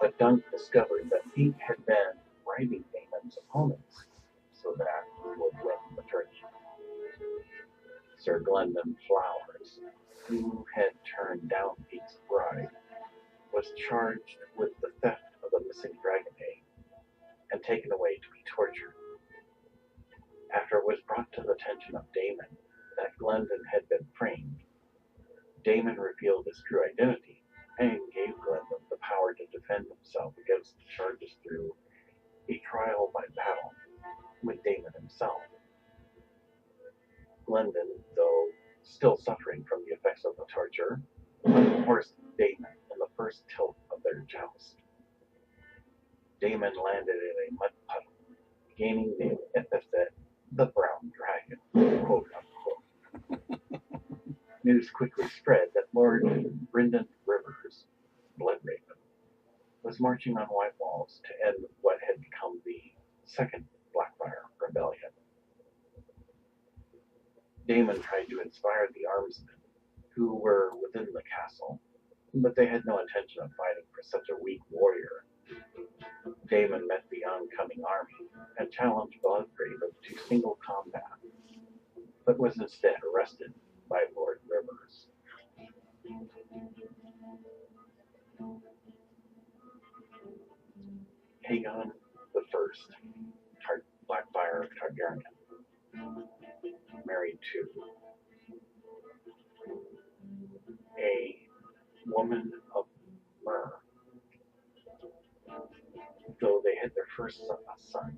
but Dunk discovered that Peake had been bribing Daemon's opponents so that he would win the tourney. Sir Glendon Flowers, who had turned down Peake's bride, was charged with the theft of the missing dragon egg and taken away to be tortured. After it was brought to the attention of Daemon that Glendon had been framed, Daemon revealed his true identity and gave Glendon the power to defend himself against the charges through a trial by battle with Daemon himself. Glendon, though still suffering from the effects of the torture, unhorsed Daemon in the first tilt of their joust. Daemon landed in a mud puddle, gaining the epithet the Brown Dragon, quote unquote. News quickly spread that Lord Brynden Rivers, Bloodraven, was marching on White Walls to end what had become the Second Blackfyre Rebellion. Daemon tried to inspire the armsmen who were within the castle, but they had no intention of fighting for such a weak warrior. Daemon met the oncoming army had challenged Blackfyre to single combat, but was instead arrested by Lord Rivers. Aegon I, Blackfyre Targaryen, married to a woman of Myr, though they had their first son,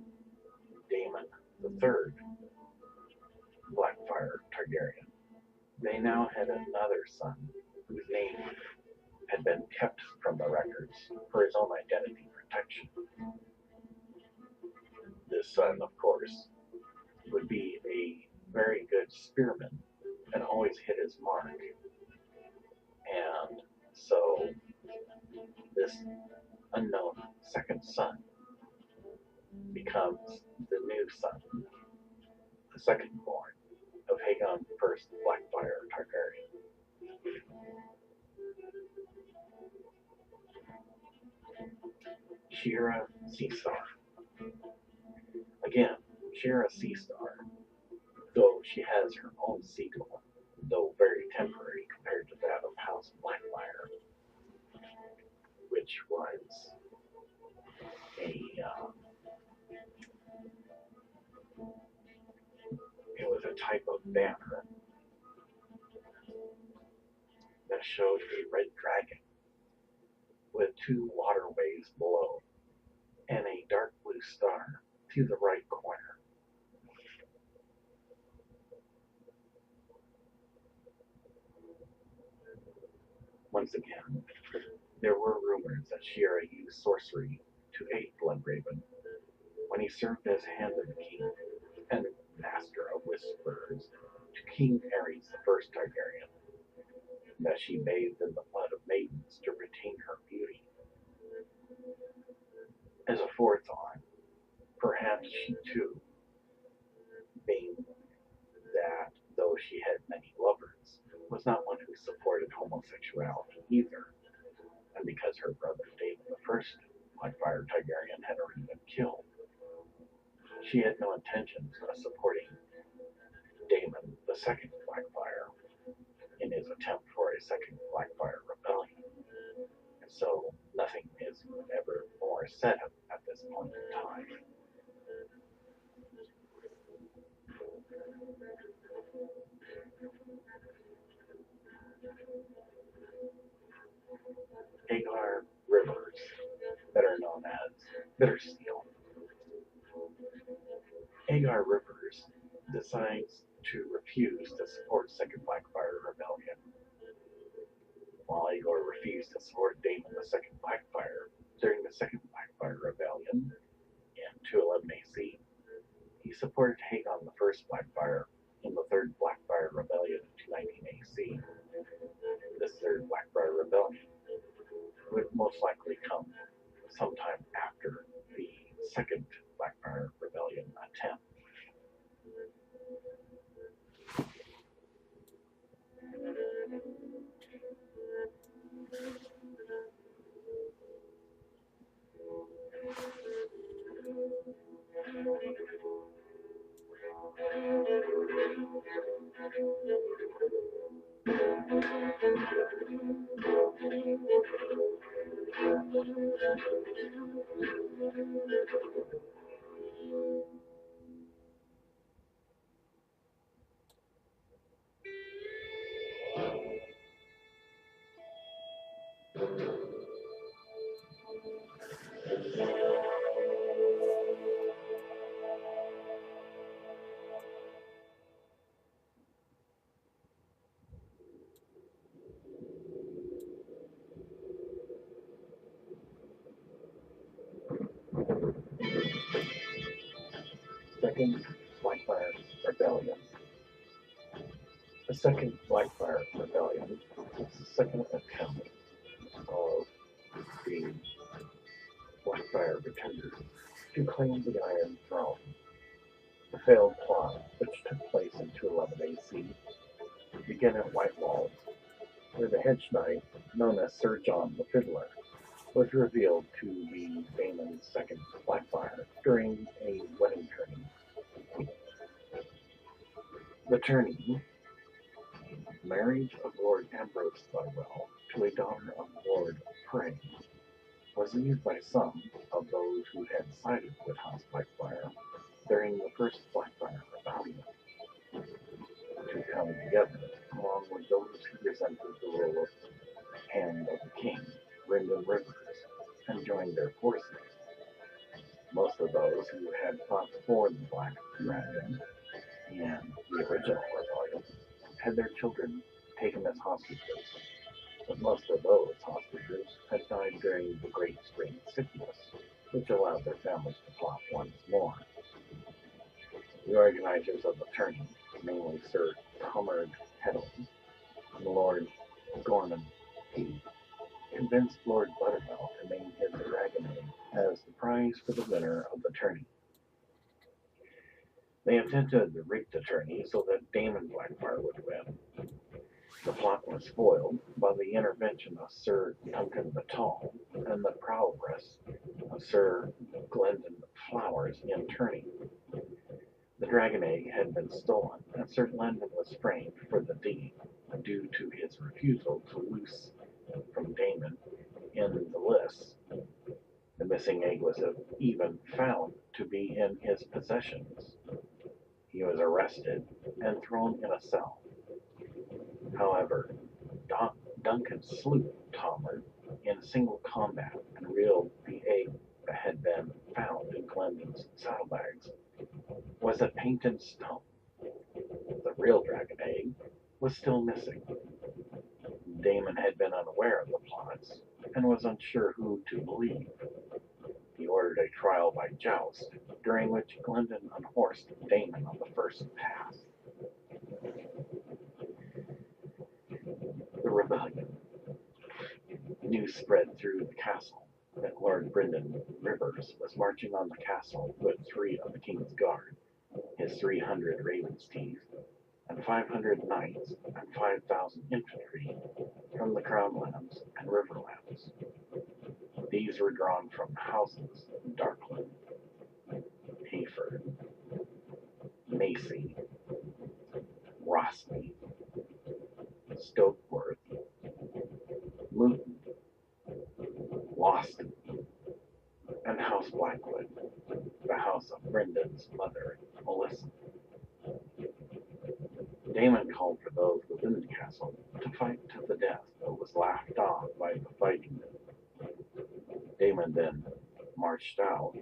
Daemon III Blackfyre Targaryen. They now had another son whose name had been kept from the records for his own identity protection. This son, of course, would be a very good spearman and always hit his mark. And so this unknown second son becomes the new son, the second born of Aegon I Blackfyre Targaryen. Shiera Seastar. Again, Shiera Seastar, though she has her own seagull, though very temporary compared to that of House Blackfyre, which was a type of banner that showed a red dragon with two waterways below and a dark blue star to the right corner. Once again, there were rumors that Shiera used sorcery to aid Bloodraven when he served as Hand of the King and Master of Whispers to King Aerys I Targaryen, that she bathed in the blood of maidens to retain her beauty. As a forethought, perhaps she too, being that though she had many lovers, was not one who supported homosexuality either, and because her brother Daemon I Blackfyre Targaryen had already been killed, she had no intentions of supporting Daemon II Blackfyre in his attempt for a second Blackfyre Rebellion, and so nothing is ever more said at this point in time. Aegon Rivers, better known as Bittersteel. Aegon Rivers decides to refuse to support Second Blackfyre Rebellion. While Aegon refused to support Daemon II Blackfyre during the Second Blackfyre Rebellion in 211 AC, he supported Aegon I Blackfyre in the Third Blackfyre Rebellion in 219 AC. This Third Blackfyre Rebellion would most likely come sometime after the Second Blackfyre Rebellion attempt. Second Blackfyre Rebellion. The Second Blackfyre Rebellion is the second attempt of the Blackfyre pretenders to claim the Iron Throne. The failed plot, which took place in 211 AC, began at Whitewall, where the hedge knight, known as Sir John the Fiddler, was revealed to be Daemon's second Blackfyre during a wedding tourney. The tourney, marriage of Lord Ambrose Tyrell to a daughter of Lord Prey, was used by some of those who had sided with House Blackfyre during the first Blackfyre Rebellion to come together, along with those who resented the rule of hand of the king, Brynden Rivers, and joined their forces. Most of those who had fought for the Black Dragon and the original rebellion had their children taken as hostages, but most of those hostages had died during the Great Spring Sickness, which allowed their families to plot once more. The organizers of the tourney, namely Sir Tomard Heddle and Lord Gorman P., convinced Lord Buttermilk to name his dragon as the prize for the winner of the tourney. They attempted to rig the tourney so that Daemon Blackfyre would win. The plot was foiled by the intervention of Sir Duncan the Tall and the prowess of Sir Glendon Flowers in tourney. The dragon egg had been stolen, and Sir Glendon was framed for the deed due to his refusal to loose from Daemon in the lists. The missing egg was even found to be in his possessions. He was arrested and thrown in a cell. However, Duncan slew Tomard in single combat and revealed the egg that had been found in Glendon's saddlebags was a painted stone. The real dragon egg was still missing. Daemon had been unaware of the plots and was unsure who to believe. He ordered a trial by joust, during which Glendon unhorsed Daemon on the first pass. The rebellion. News spread through the castle that Lord Brynden Rivers was marching on the castle with 3 of the king's guard, his 300 ravens' teeth, and 500 knights and 5,000 infantry from the crownlands and riverlands. These were drawn from houses Darkland, Hayford, Macy, Rossley, Stokeworth, Luton, Lawston, and House Blackwood, the house of Bryndon's mother, Melissa. Daemon called for those within the castle to fight to the death, but was laughed off by the fighting men. Daemon then marched out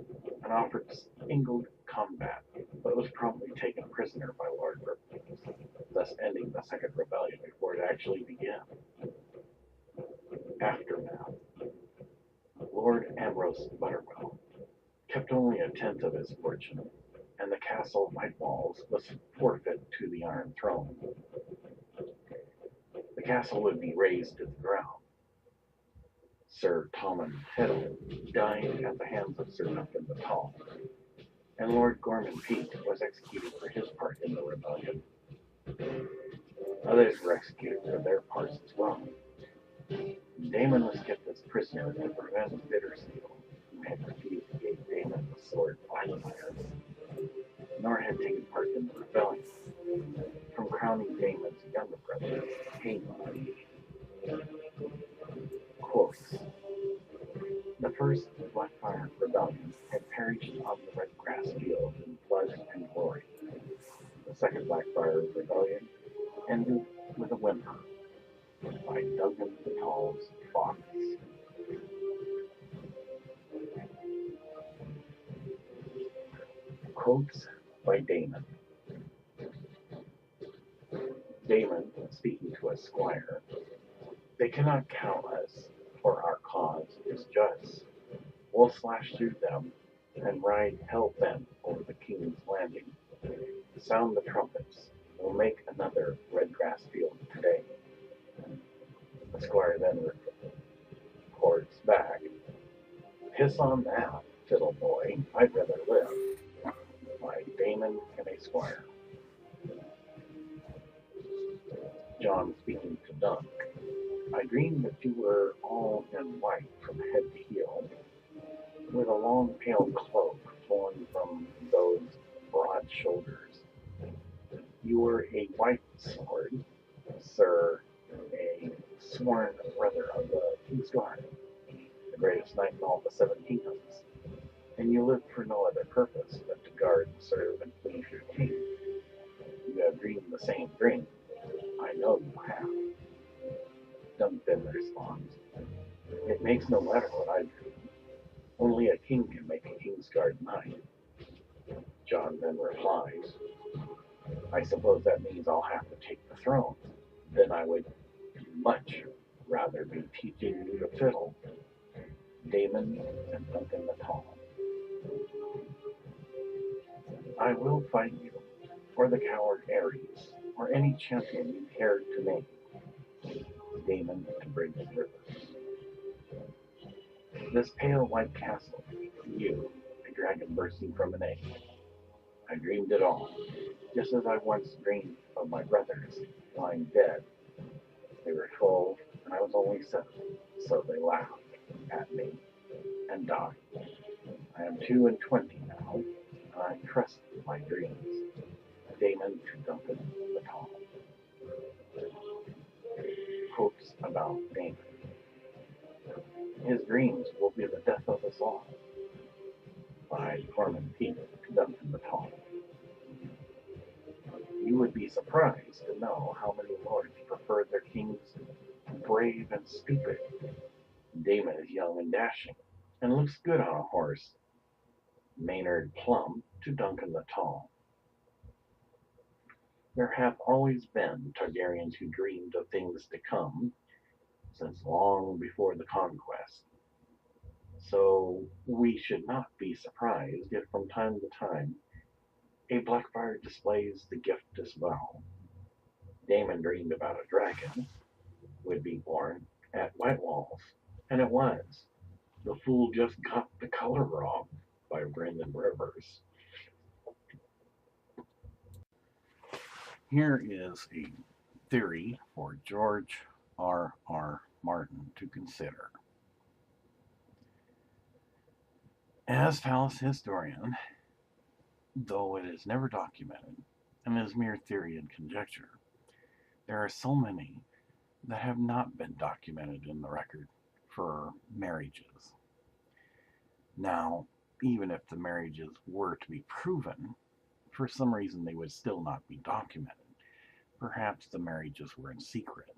and offered single combat, but was promptly taken prisoner by Lord Rivers, thus ending the Second Rebellion before it actually began. Aftermath. Lord Ambrose Butterwell kept only a tenth of his fortune, and the castle white walls was forfeit to the Iron Throne. The castle would be razed to the ground. Sir Tommen Heddle died at the hands of Sir Duncan the Tall, and Lord Gorman Peak was executed for his part in the rebellion. Others were executed for their parts as well. Daemon was kept as prisoner to prevent Bittersteel, who had refused to give Daemon the sword Blackfyre, nor had taken part in the rebellion, from crowning Daemon's younger brother, Aemon. Quotes. The first Blackfyre Rebellion had perished on the red grass field in blood and glory. The second Blackfyre Rebellion ended with a whimper by Duncan the Tall's fox. Quotes by Daemon. Daemon, speaking to a squire, they cannot cow us, for our cause is just. We'll slash through them and ride hell-bent over the king's landing. Sound the trumpets. We'll make another red grass field today. The squire then reports back, piss on that, fiddle boy, I'd rather live. By Daemon and a squire. John speaking to Dunk, I dreamed that you were all in white from head to heel, with a long pale cloak flowing from those broad shoulders. You were a white sword, sir, a sworn brother of the King's Guard, the greatest knight in all the 7 kingdoms, and you lived for no other purpose than to guard, serve, and please your king. You have dreamed the same dream. I know you have. Duncan responds. It makes no matter what I dream. Only a king can make a King's Guard knight. John then replies, I suppose that means I'll have to take the throne. Then I would much rather be teaching you to fiddle. Daemon and Duncan the Tall. I will fight you, or the coward Aerys, or any champion you cared to name. Daemon to Brigid Rivers. This pale white castle, you, a dragon bursting from an egg. I dreamed it all, just as I once dreamed of my brothers lying dead. They were 12, and I was only 7, so they laughed at me and died. I am 22 now, and I trust my dreams. Daemon to Duncan the Tall. Quotes about Daemon. His dreams will be the death of us all. By Corman Peake to Duncan the Tall. You would be surprised to know how many lords prefer their kings brave and stupid. Daemon is young and dashing, and looks good on a horse. Maynard Plum to Duncan the Tall. There have always been Targaryens who dreamed of things to come, since long before the conquest. So we should not be surprised if from time to time a Blackfyre displays the gift as well. Daemon dreamed about a dragon would be born at White Walls, and it was. The Fool Just Got the Color Wrong by Brendan Rivers. Here is a theory for George R.R. Martin to consider. As palace historian, though it is never documented and is mere theory and conjecture, there are so many that have not been documented in the record for marriages. Now, even if the marriages were to be proven, for some reason they would still not be documented. Perhaps the marriages were in secret.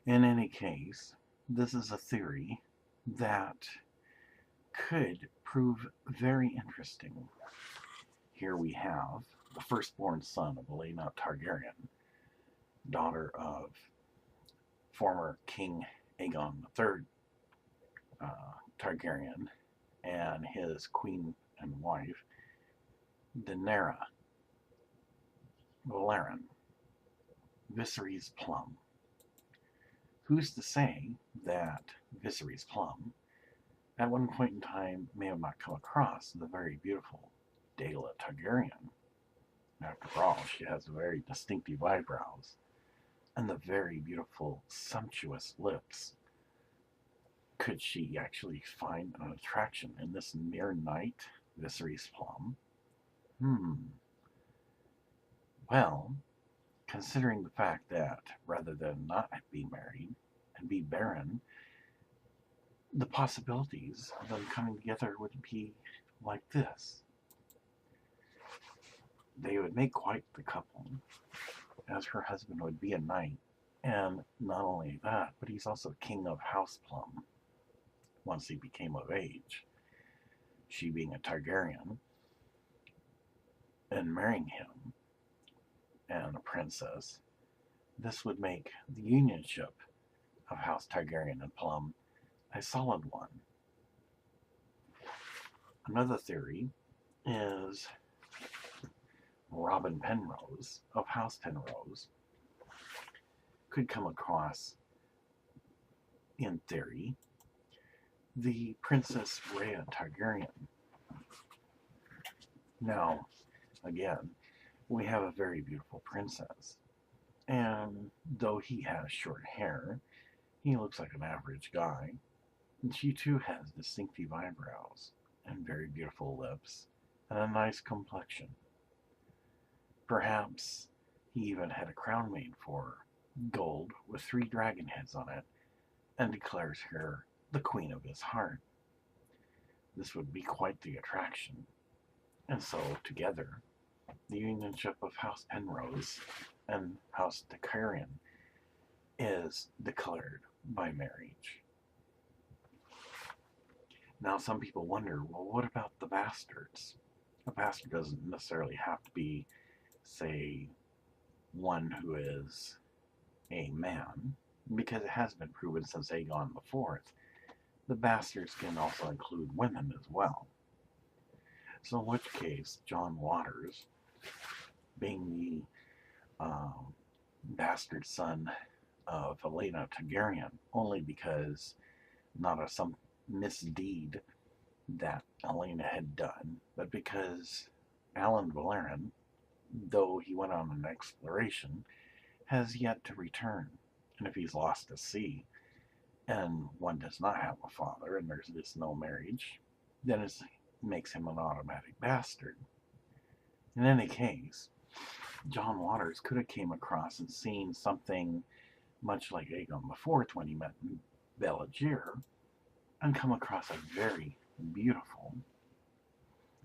In any case, this is a theory that could prove very interesting. Here we have the firstborn son of Elaena Targaryen, daughter of former King Aegon III Targaryen and his queen and wife, Daeron Valaryon, Viserys Plum. Who's to say that Viserys Plum at one point in time may have not come across the very beautiful Daeron Targaryen? After all, she has very distinctive eyebrows and the very beautiful, sumptuous lips. Could she actually find an attraction in this mere knight, Viserys Plum? Well, considering the fact that rather than not be married and be barren, the possibilities of them coming together would be like this. They would make quite the couple, as her husband would be a knight, and not only that, but he's also king of House Plum once he became of age. She being a Targaryen, and marrying him, and a princess, this would make the unionship of House Targaryen and Plum a solid one. Another theory is Robin Penrose of House Penrose could come across, in theory, the Princess Rhea Targaryen. Now, again, we have a very beautiful princess, And though he has short hair, he looks like an average guy. And she too has distinctive eyebrows and very beautiful lips and a nice complexion. Perhaps he even had a crown made for her, gold with 3 dragon heads on it, and declares her the queen of his heart. This would be quite the attraction. And so, together, the unionship of House Penrose and House Targaryen is declared by marriage. Now, some people wonder, well, what about the bastards? A bastard doesn't necessarily have to be, say, one who is a man, because it has been proven since Aegon IV, the bastards can also include women as well. So in which case, John Waters, being the bastard son of Elaena Targaryen, only because not of some misdeed that Elaena had done, but because Alyn Valaryon, though he went on an exploration, has yet to return. And if he's lost at sea, and one does not have a father, and there's just no marriage, then it makes him an automatic bastard. In any case, John Waters could have came across and seen something much like Aegon IV when he met Belligear, and come across a very beautiful,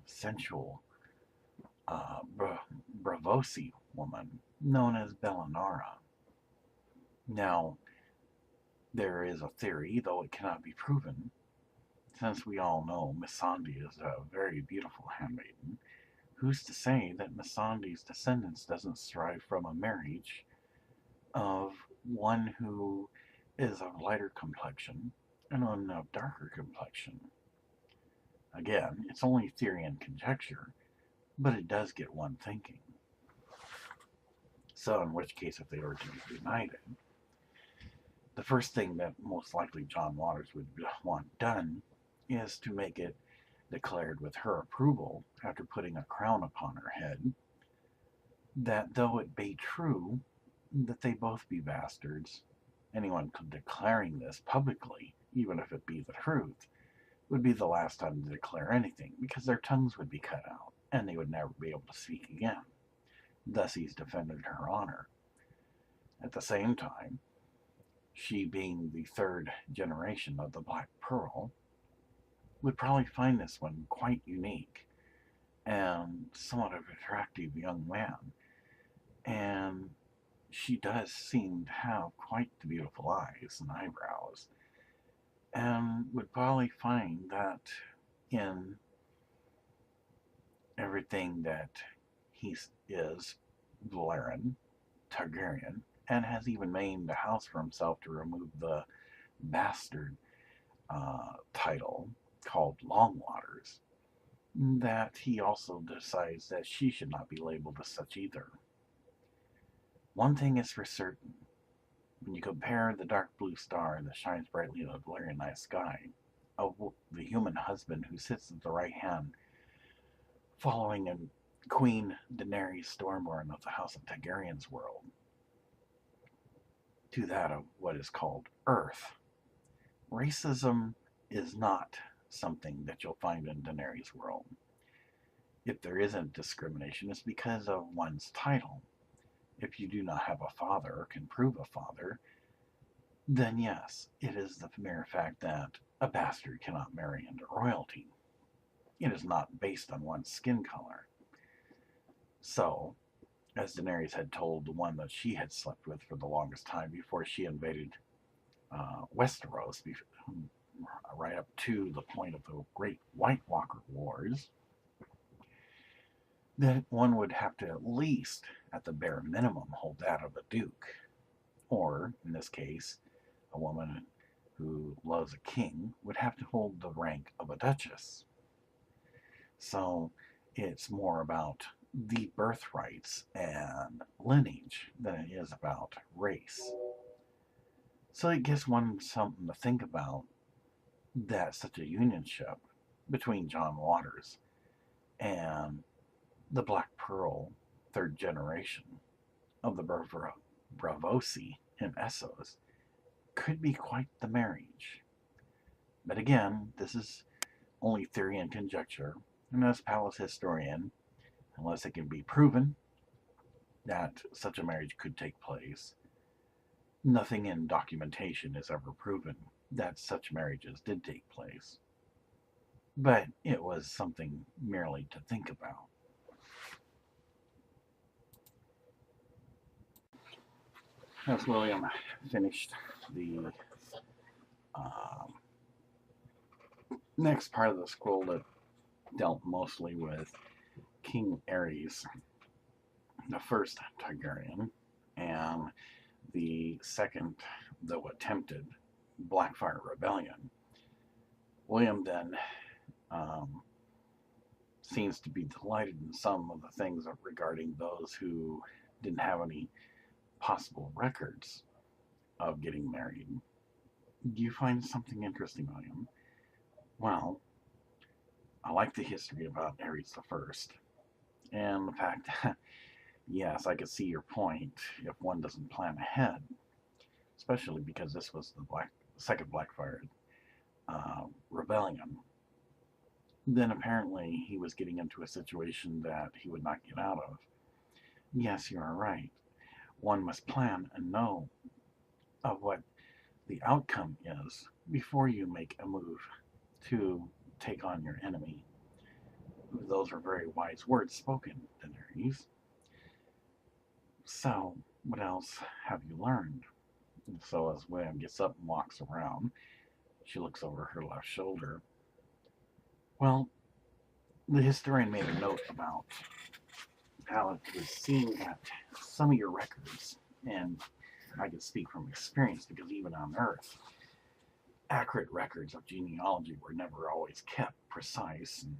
sensual, Bravosi woman known as Bellinara. Now, there is a theory, though it cannot be proven, since we all know Missandei is a very beautiful handmaiden. Who's to say that Missandei's descendants doesn't strive from a marriage of one who is of lighter complexion and one of darker complexion? Again, it's only theory and conjecture, but it does get one thinking. So, in which case, if they were to be united, the first thing that most likely John Waters would want done is to make it declared with her approval, after putting a crown upon her head, that though it be true that they both be bastards, anyone declaring this publicly, even if it be the truth, would be the last time to declare anything, because their tongues would be cut out, and they would never be able to speak again. Thus he's defended her honor. At the same time, she being the 3rd generation of the Black Pearl, would probably find this one quite unique and somewhat of an attractive young man. And she does seem to have quite the beautiful eyes and eyebrows, and would probably find that in everything that he is Valerian Targaryen, and has even named a house for himself to remove the bastard title called Longwaters, that he also decides that she should not be labeled as such either. One thing is for certain: when you compare the dark blue star that shines brightly in the Valerian night sky of the human husband who sits at the right hand, following in Queen Daenerys Stormborn of the House of Targaryen's world, to that of what is called Earth, racism is not something that you'll find in Daenerys' world. If there isn't discrimination, it's because of one's title. If you do not have a father or can prove a father, then yes, it is the mere fact that a bastard cannot marry into royalty. It is not based on one's skin color. So, as Daenerys had told the one that she had slept with for the longest time before she invaded Westeros, right up to the point of the Great White Walker Wars, that one would have to at least, at the bare minimum, hold that of a duke. Or, in this case, a woman who loves a king would have to hold the rank of a duchess. So it's more about the birthrights and lineage than it is about race. So it gives one something to think about, that such a unionship between John Waters and the Black Pearl 3rd generation of the Bravosi and Essos could be quite the marriage. But again, this is only theory and conjecture, and as palace historian, unless it can be proven that such a marriage could take place, nothing in documentation is ever proven that such marriages did take place. But it was something merely to think about. As William finished the um, next part of the scroll that dealt mostly with King Aerys the first Targaryen and the second, though attempted, Blackfyre Rebellion, William then um, seems to be delighted in some of the things regarding those who didn't have any possible records of getting married. Do you find something interesting, William? Well, I like the history about Aerys the First, and the fact that, yes, I could see your point if one doesn't plan ahead, especially because this was the second Blackfyre Rebellion. Then apparently he was getting into a situation that he would not get out of. Yes, you are right. One must plan and know of what the outcome is before you make a move to take on your enemy. Those are very wise words spoken, Daenerys. So, what else have you learned? And so as William gets up and walks around, she looks over her left shoulder. Well, the historian made a note about how it was seen that some of your records, and I can speak from experience because even on Earth, accurate records of genealogy were never always kept precise, and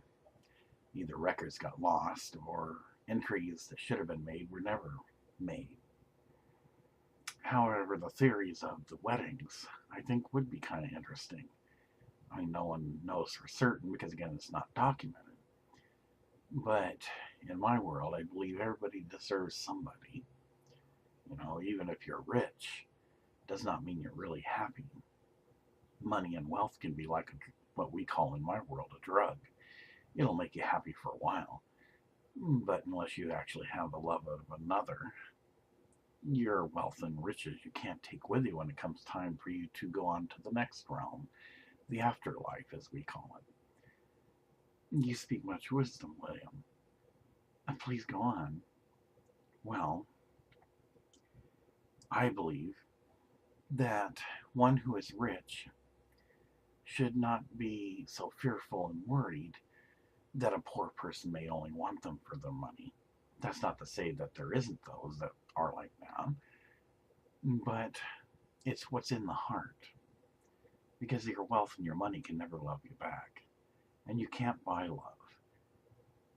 either records got lost or entries that should have been made were never made. However, the theories of the weddings, I think, would be kind of interesting. I mean, no one knows for certain because, again, it's not documented. But in my world, I believe everybody deserves somebody. You know, even if you're rich, does not mean you're really happy. Money and wealth can be like what we call in my world a drug. It'll make you happy for a while, but unless you actually have the love of another, your wealth and riches you can't take with you when it comes time for you to go on to the next realm, the afterlife, as we call it. You speak much wisdom, William. Please go on. Well, I believe that one who is rich should not be so fearful and worried that a poor person may only want them for their money. That's not to say that there isn't those that are like that, but it's what's in the heart. Because your wealth and your money can never love you back, and you can't buy love.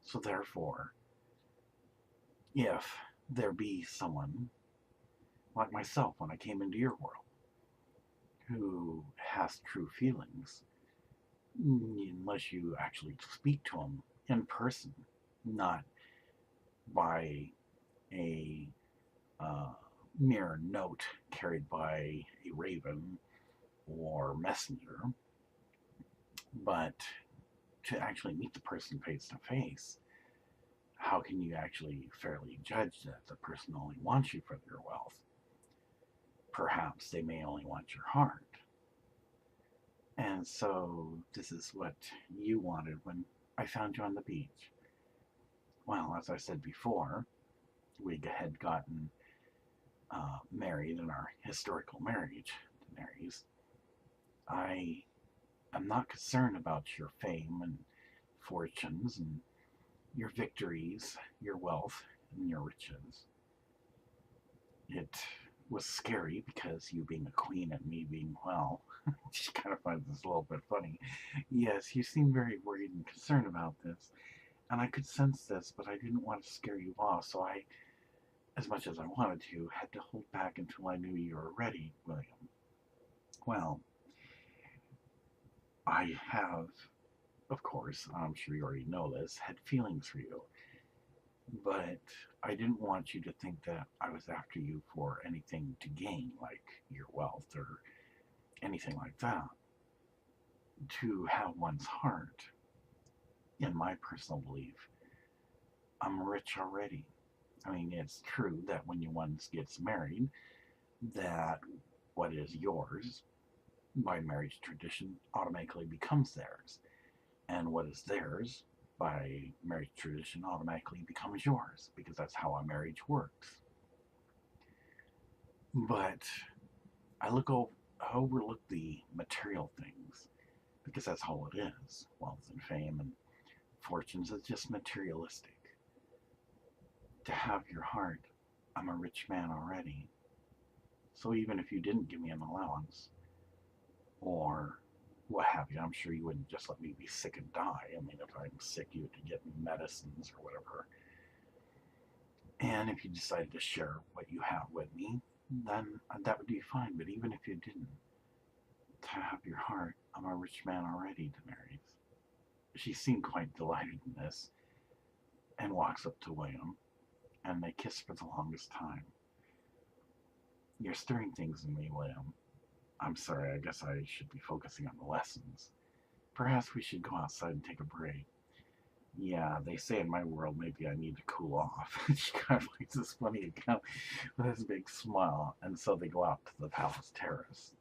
So therefore, if there be someone like myself when I came into your world who has true feelings, unless you actually speak to them in person, not by a mere note carried by a raven or messenger, but to actually meet the person face to face, how can you actually fairly judge that the person only wants you for their wealth? Perhaps they may only want your heart. And so this is what you wanted when I found you on the beach. Well, as I said before, we had gotten married in our historical marriage, Daenerys. I am not concerned about your fame and fortunes and your victories, your wealth, and your riches. It was scary because you being a queen and me being, well, she kind of finds this a little bit funny. Yes, you seem very worried and concerned about this, and I could sense this, but I didn't want to scare you off, so I, as much as I wanted to, had to hold back until I knew you were ready, William. Well, I have, of course, I'm sure you already know this, had feelings for you. But I didn't want you to think that I was after you for anything to gain, like your wealth or anything like that. To have one's heart, in my personal belief, I'm rich already. I mean, it's true that when one gets married, that what is yours by marriage tradition automatically becomes theirs, and what is theirs by marriage tradition automatically becomes yours, because that's how a marriage works. But I overlook the material things because that's all it is. Wealth and fame and fortunes is just materialistic. To have your heart, I'm a rich man already. So even if you didn't give me an allowance or what have you, I'm sure you wouldn't just let me be sick and die. I mean, if I'm sick, you would get me medicines or whatever. And if you decided to share what you have with me, then that would be fine. But even if you didn't, to have your heart, I'm a rich man already, Daenerys. She seemed quite delighted in this and walks up to William, and they kiss for the longest time. You're stirring things in me, William. I'm sorry, I guess I should be focusing on the lessons. Perhaps we should go outside and take a break. Yeah, they say in my world maybe I need to cool off. She kind of makes this funny account with this big smile, and so they go out to the palace terrace.